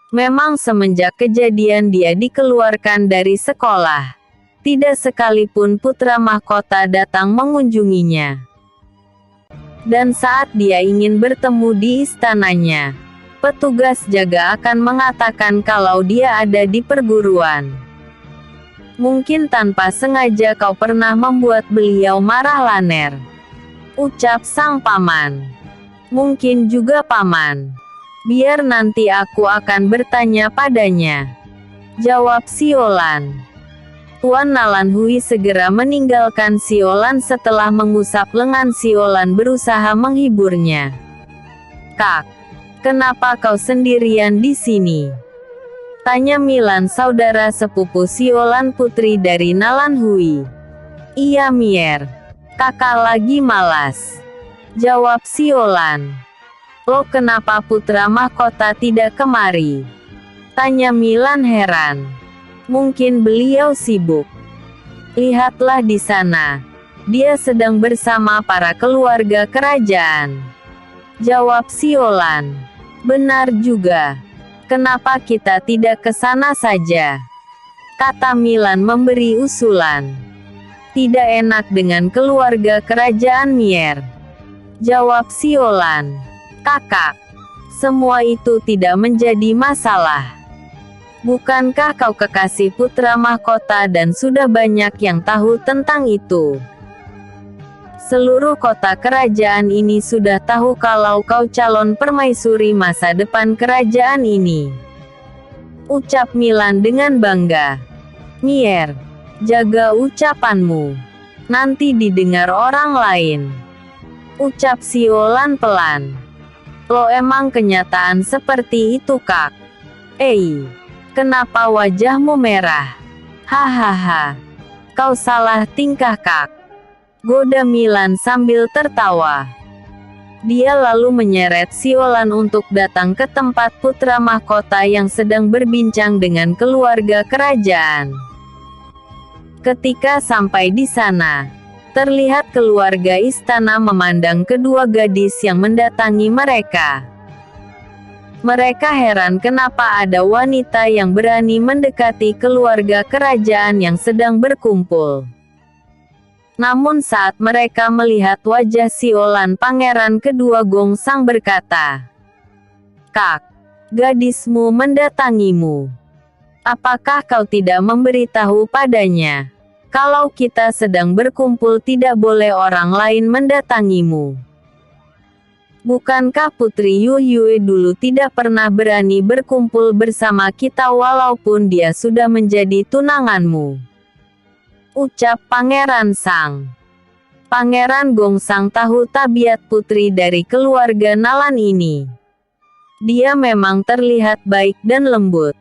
Memang semenjak kejadian dia dikeluarkan dari sekolah, tidak sekalipun putra mahkota datang mengunjunginya. Dan saat dia ingin bertemu di istananya, petugas jaga akan mengatakan kalau dia ada di perguruan. "Mungkin tanpa sengaja kau pernah membuat beliau marah Laner," ucap sang paman. "Mungkin juga paman. Biar nanti aku akan bertanya padanya," jawab Siolan. Tuan Nalan Hui segera meninggalkan Siolan setelah mengusap lengan Siolan berusaha menghiburnya. "Kak, kenapa kau sendirian di sini?" Tanya Milan, saudara sepupu Siolan, putri dari Nalan Hui. Iya Mier. Kakak lagi malas. Jawab Siolan. Lo kenapa putra mahkota tidak kemari? Tanya Milan heran. Mungkin beliau sibuk. Lihatlah di sana. Dia sedang bersama para keluarga kerajaan. Jawab Siolan. Benar juga. Kenapa kita tidak ke sana saja? Kata Milan memberi usulan. Tidak enak dengan keluarga kerajaan Mier. Jawab Siolan. Kakak, semua itu tidak menjadi masalah. Bukankah kau kekasih putra mahkota dan sudah banyak yang tahu tentang itu? Seluruh kota kerajaan ini sudah tahu kalau kau calon permaisuri masa depan kerajaan ini. Ucap Milan dengan bangga. Mier, jaga ucapanmu. Nanti didengar orang lain. Ucap Siolan pelan. Lo emang kenyataan seperti itu kak? Kenapa wajahmu merah? Hahaha. Kau salah tingkah kak. Goda Milan sambil tertawa. Dia lalu menyeret Siolan untuk datang ke tempat putra mahkota yang sedang berbincang dengan keluarga kerajaan. Ketika sampai di sana, terlihat keluarga istana memandang kedua gadis yang mendatangi mereka. Mereka heran kenapa ada wanita yang berani mendekati keluarga kerajaan yang sedang berkumpul. Namun saat mereka melihat wajah Siolan, pangeran kedua Gongsang berkata, "Kak, gadismu mendatangimu. Apakah kau tidak memberitahu padanya? Kalau kita sedang berkumpul tidak boleh orang lain mendatangimu. Bukankah Putri Yu Yue dulu tidak pernah berani berkumpul bersama kita walaupun dia sudah menjadi tunanganmu?" Ucap Pangeran Sang. Pangeran Gongsang tahu tabiat putri dari keluarga Nalan ini. Dia memang terlihat baik dan lembut.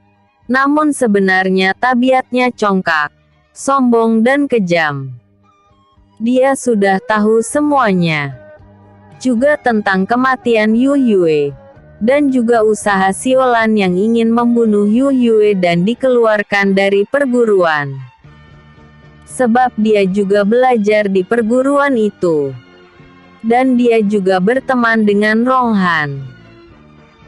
Namun sebenarnya tabiatnya congkak, sombong dan kejam. Dia sudah tahu semuanya. Juga tentang kematian Yu Yue. Dan juga usaha Siolan yang ingin membunuh Yu Yue dan dikeluarkan dari perguruan. Sebab dia juga belajar di perguruan itu. Dan dia juga berteman dengan Ronghan.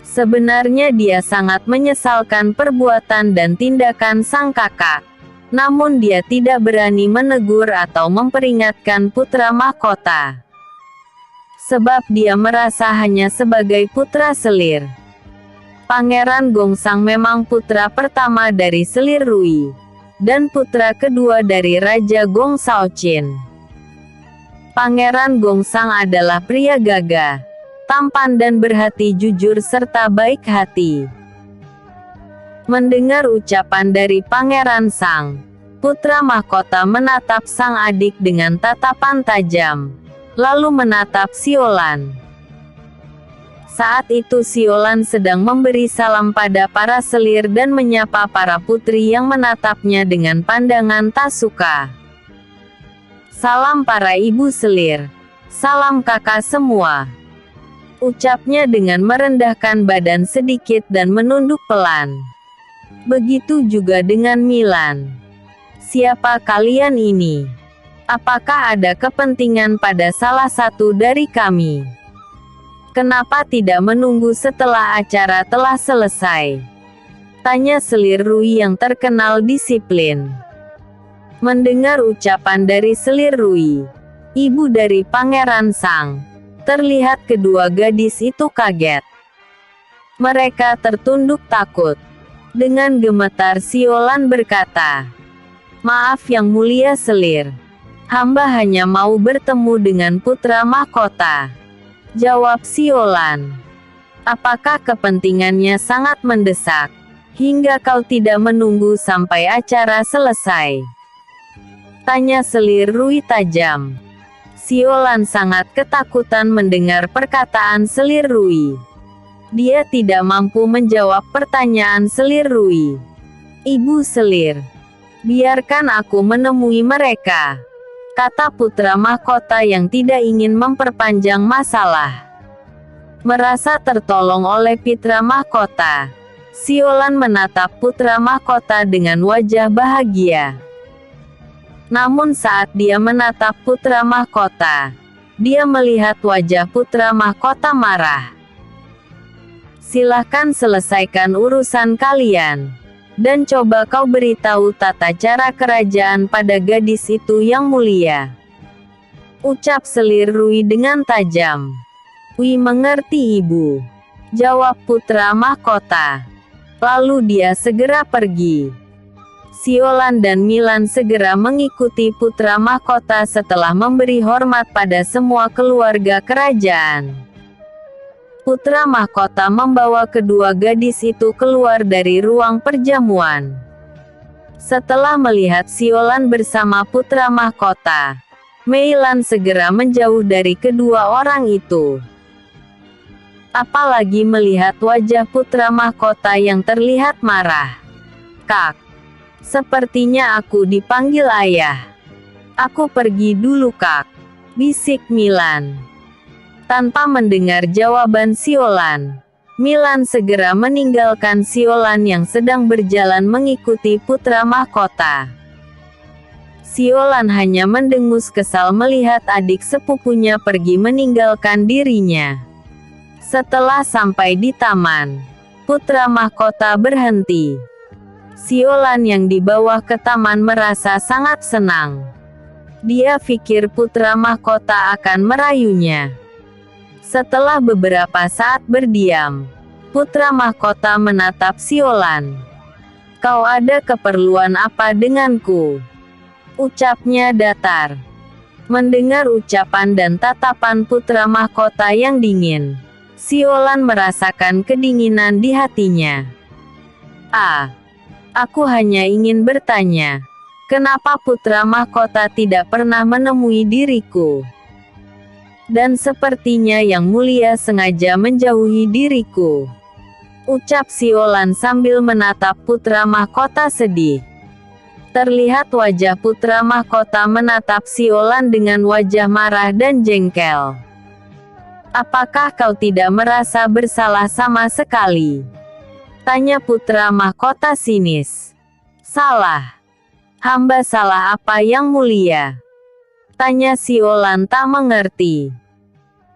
Sebenarnya dia sangat menyesalkan perbuatan dan tindakan sang kakak. Namun dia tidak berani menegur atau memperingatkan putra mahkota. Sebab dia merasa hanya sebagai putra selir. Pangeran Gongsang memang putra pertama dari selir Rui. Dan putra kedua dari Raja Gong Shaoqin. Pangeran Gongsang adalah pria gagah, tampan dan berhati jujur serta baik hati. Mendengar ucapan dari Pangeran Sang, putra mahkota menatap sang adik dengan tatapan tajam, lalu menatap Siolan. Saat itu Siolan sedang memberi salam pada para selir dan menyapa para putri yang menatapnya dengan pandangan tak suka. Salam para ibu selir. Salam kakak semua. Ucapnya dengan merendahkan badan sedikit dan menunduk pelan. Begitu juga dengan Milan. Siapa kalian ini? Apakah ada kepentingan pada salah satu dari kami? Kenapa tidak menunggu setelah acara telah selesai? Tanya selir Rui yang terkenal disiplin. Mendengar ucapan dari selir Rui, ibu dari Pangeran Sang, terlihat kedua gadis itu kaget. Mereka tertunduk takut. Dengan gemetar Siolan berkata, "Maaf yang mulia selir. Hamba hanya mau bertemu dengan putra mahkota." Jawab Siolan. Apakah kepentingannya sangat mendesak, hingga kau tidak menunggu sampai acara selesai? Tanya selir Rui tajam. Siolan sangat ketakutan mendengar perkataan selir Rui. Dia tidak mampu menjawab pertanyaan selir Rui. Ibu selir, biarkan aku menemui mereka, kata putra mahkota yang tidak ingin memperpanjang masalah. Merasa tertolong oleh putra mahkota, Siolan menatap putra mahkota dengan wajah bahagia. Namun saat dia menatap putra mahkota, dia melihat wajah putra mahkota marah. Silahkan selesaikan urusan kalian, dan coba kau beritahu tata cara kerajaan pada gadis itu yang mulia, ucap selir Rui dengan tajam. Wi mengerti ibu, jawab putra mahkota. Lalu dia segera pergi. Siolan dan Milan segera mengikuti putra mahkota setelah memberi hormat pada semua keluarga kerajaan. Putra mahkota membawa kedua gadis itu keluar dari ruang perjamuan. Setelah melihat Siolan bersama putra mahkota, Milan segera menjauh dari kedua orang itu. Apalagi melihat wajah putra mahkota yang terlihat marah. Kak, sepertinya aku dipanggil ayah. Aku pergi dulu kak, bisik Milan. Tanpa mendengar jawaban Siolan, Milan segera meninggalkan Siolan yang sedang berjalan mengikuti putra mahkota. Siolan hanya mendengus kesal melihat adik sepupunya pergi meninggalkan dirinya. Setelah sampai di taman, putra mahkota berhenti. Siolan yang dibawa ke taman merasa sangat senang. Dia pikir putra mahkota akan merayunya. Setelah beberapa saat berdiam, putra mahkota menatap Siolan. Kau ada keperluan apa denganku? Ucapnya datar. Mendengar ucapan dan tatapan putra mahkota yang dingin, Siolan merasakan kedinginan di hatinya. Aku hanya ingin bertanya, kenapa putra mahkota tidak pernah menemui diriku? Dan sepertinya yang mulia sengaja menjauhi diriku, ucap Siolan sambil menatap putra mahkota sedih. Terlihat wajah putra mahkota menatap Siolan dengan wajah marah dan jengkel. Apakah kau tidak merasa bersalah sama sekali? Tanya putra mahkota sinis. Salah? Hamba salah apa yang mulia? Tanya Siolan tak mengerti.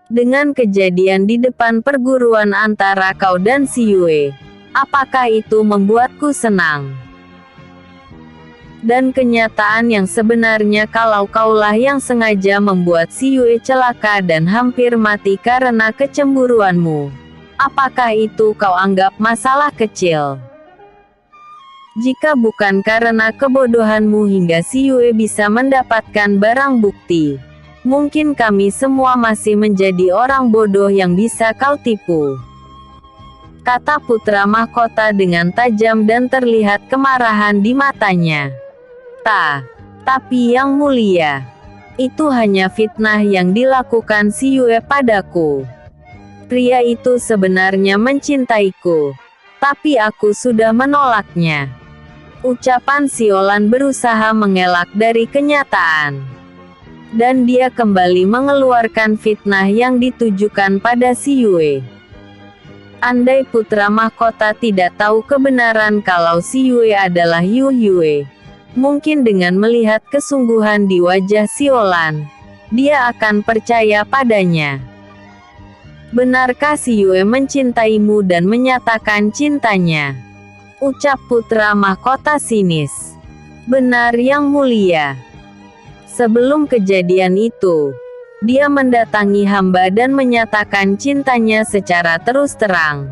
Dengan kejadian di depan perguruan antara kau dan si Yue, apakah itu membuatku senang? Dan kenyataan yang sebenarnya kalau kaulah yang sengaja membuat si Yue celaka dan hampir mati karena kecemburuanmu, apakah itu kau anggap masalah kecil? Jika bukan karena kebodohanmu hingga si Yue bisa mendapatkan barang bukti, mungkin kami semua masih menjadi orang bodoh yang bisa kau tipu, kata putra mahkota dengan tajam dan terlihat kemarahan di matanya. Tapi yang mulia, itu hanya fitnah yang dilakukan si Yue padaku. Pria itu sebenarnya mencintaiku, tapi aku sudah menolaknya. Ucapan Siolan berusaha mengelak dari kenyataan. Dan dia kembali mengeluarkan fitnah yang ditujukan pada si Yue. Andai putra mahkota tidak tahu kebenaran kalau si Yue adalah Yu Yue, mungkin dengan melihat kesungguhan di wajah Siolan, dia akan percaya padanya. Benarkah si Yue mencintaimu dan menyatakan cintanya? Ucap putra mahkota sinis. Benar yang mulia. Sebelum kejadian itu, dia mendatangi hamba dan menyatakan cintanya secara terus terang.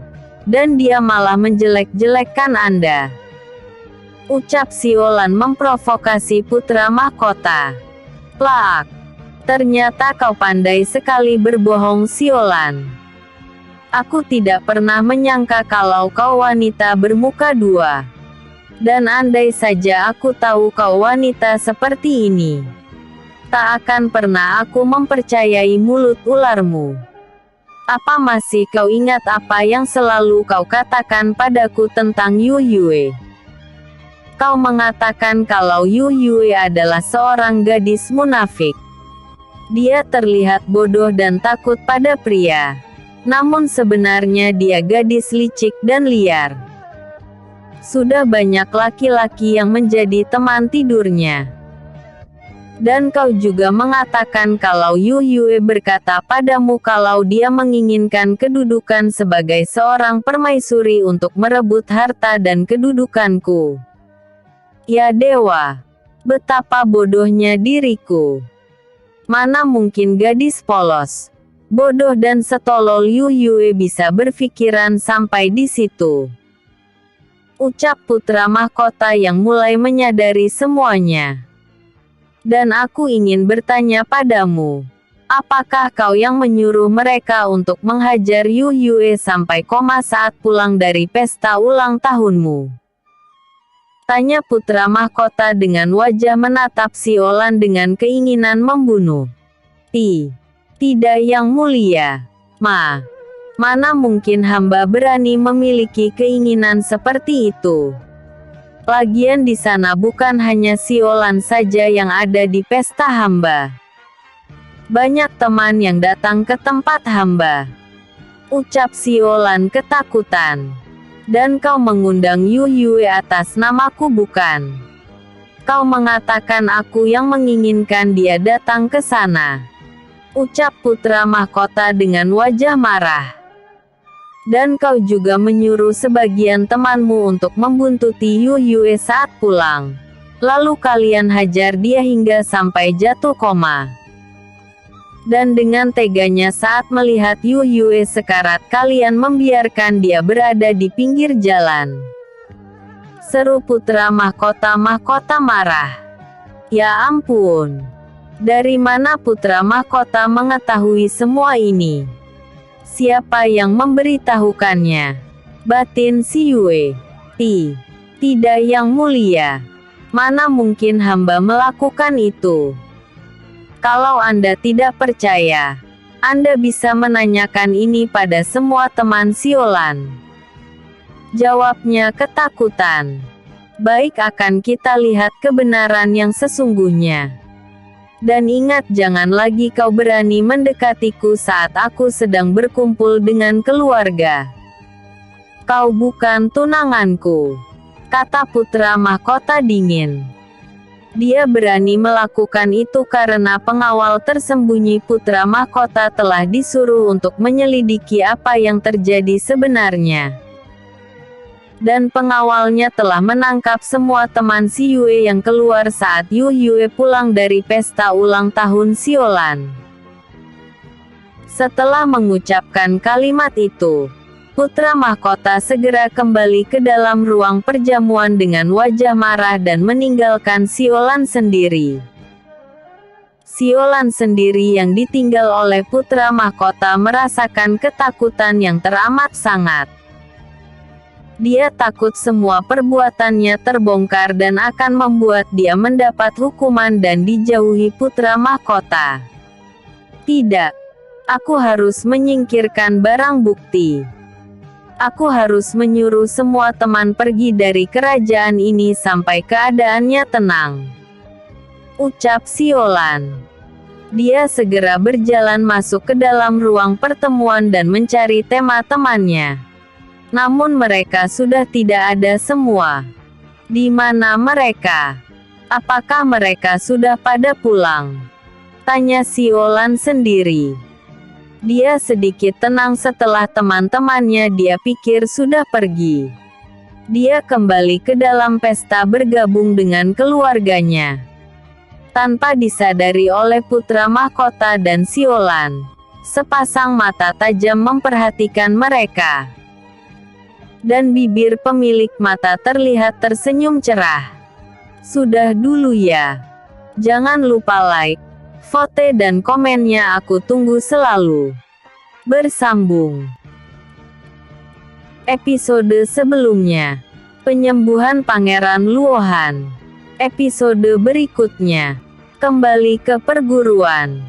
Dan dia malah menjelek-jelekkan Anda. Ucap Siolan memprovokasi putra mahkota. Plak. Ternyata kau pandai sekali berbohong Siolan. Aku tidak pernah menyangka kalau kau wanita bermuka dua. Dan andai saja aku tahu kau wanita seperti ini, tak akan pernah aku mempercayai mulut ularmu. Apa masih kau ingat apa yang selalu kau katakan padaku tentang Yu Yue? Kau mengatakan kalau Yu Yue adalah seorang gadis munafik. Dia terlihat bodoh dan takut pada pria. Namun sebenarnya dia gadis licik dan liar. Sudah banyak laki-laki yang menjadi teman tidurnya. Dan kau juga mengatakan kalau Yu Yue berkata padamu kalau dia menginginkan kedudukan sebagai seorang permaisuri untuk merebut harta dan kedudukanku. Ya dewa, betapa bodohnya diriku. Mana mungkin gadis polos, bodoh dan setolol Yu Yue bisa berpikiran sampai di situ. Ucap putra mahkota yang mulai menyadari semuanya. Dan aku ingin bertanya padamu, apakah kau yang menyuruh mereka untuk menghajar Yu Yue sampai koma saat pulang dari pesta ulang tahunmu? Tanya putra mahkota dengan wajah menatap Siolan dengan keinginan membunuh. Tidak yang mulia. Mana mungkin hamba berani memiliki keinginan seperti itu? Lagian di sana bukan hanya Siolan saja yang ada di pesta hamba. Banyak teman yang datang ke tempat hamba. Ucap Siolan ketakutan. Dan kau mengundang Yu Yue atas namaku bukan? Kau mengatakan aku yang menginginkan dia datang ke sana. Ucap putra mahkota dengan wajah marah. Dan kau juga menyuruh sebagian temanmu untuk membuntuti Yu Yue saat pulang. Lalu kalian hajar dia hingga sampai jatuh koma. Dan dengan teganya saat melihat Yu Yue sekarat kalian membiarkan dia berada di pinggir jalan. Seru putra mahkota marah. Ya ampun. Dari mana putra mahkota mengetahui semua ini? Siapa yang memberitahukannya? Batin si Yue. Tidak yang mulia. Mana mungkin hamba melakukan itu? Kalau Anda tidak percaya, Anda bisa menanyakan ini pada semua teman Siolan. Jawabnya ketakutan. Baik, akan kita lihat kebenaran yang sesungguhnya. Dan ingat, jangan lagi kau berani mendekatiku saat aku sedang berkumpul dengan keluarga. Kau bukan tunanganku, kata putra mahkota dingin. Dia berani melakukan itu karena pengawal tersembunyi putra mahkota telah disuruh untuk menyelidiki apa yang terjadi sebenarnya. Dan pengawalnya telah menangkap semua teman si Yue yang keluar saat Yu Yue pulang dari pesta ulang tahun Siolan. Setelah mengucapkan kalimat itu, putra mahkota segera kembali ke dalam ruang perjamuan dengan wajah marah dan meninggalkan Siolan sendiri. Siolan sendiri yang ditinggal oleh putra mahkota merasakan ketakutan yang teramat sangat. Dia takut semua perbuatannya terbongkar dan akan membuat dia mendapat hukuman dan dijauhi putra mahkota. Tidak. Aku harus menyingkirkan barang bukti. Aku harus menyuruh semua teman pergi dari kerajaan ini sampai keadaannya tenang. Ucap Siolan. Dia segera berjalan masuk ke dalam ruang pertemuan dan mencari teman-temannya. Namun mereka sudah tidak ada semua. Di mana mereka? Apakah mereka sudah pada pulang? Tanya Siolan sendiri. Dia sedikit tenang setelah teman-temannya dia pikir sudah pergi. Dia kembali ke dalam pesta bergabung dengan keluarganya. Tanpa disadari oleh putra mahkota dan Siolan, sepasang mata tajam memperhatikan mereka. Dan bibir pemilik mata terlihat tersenyum cerah. Sudah dulu ya. Jangan lupa like, vote dan komennya, aku tunggu selalu. Bersambung. Episode sebelumnya. Penyembuhan Pangeran Luohan. Episode berikutnya. Kembali ke perguruan.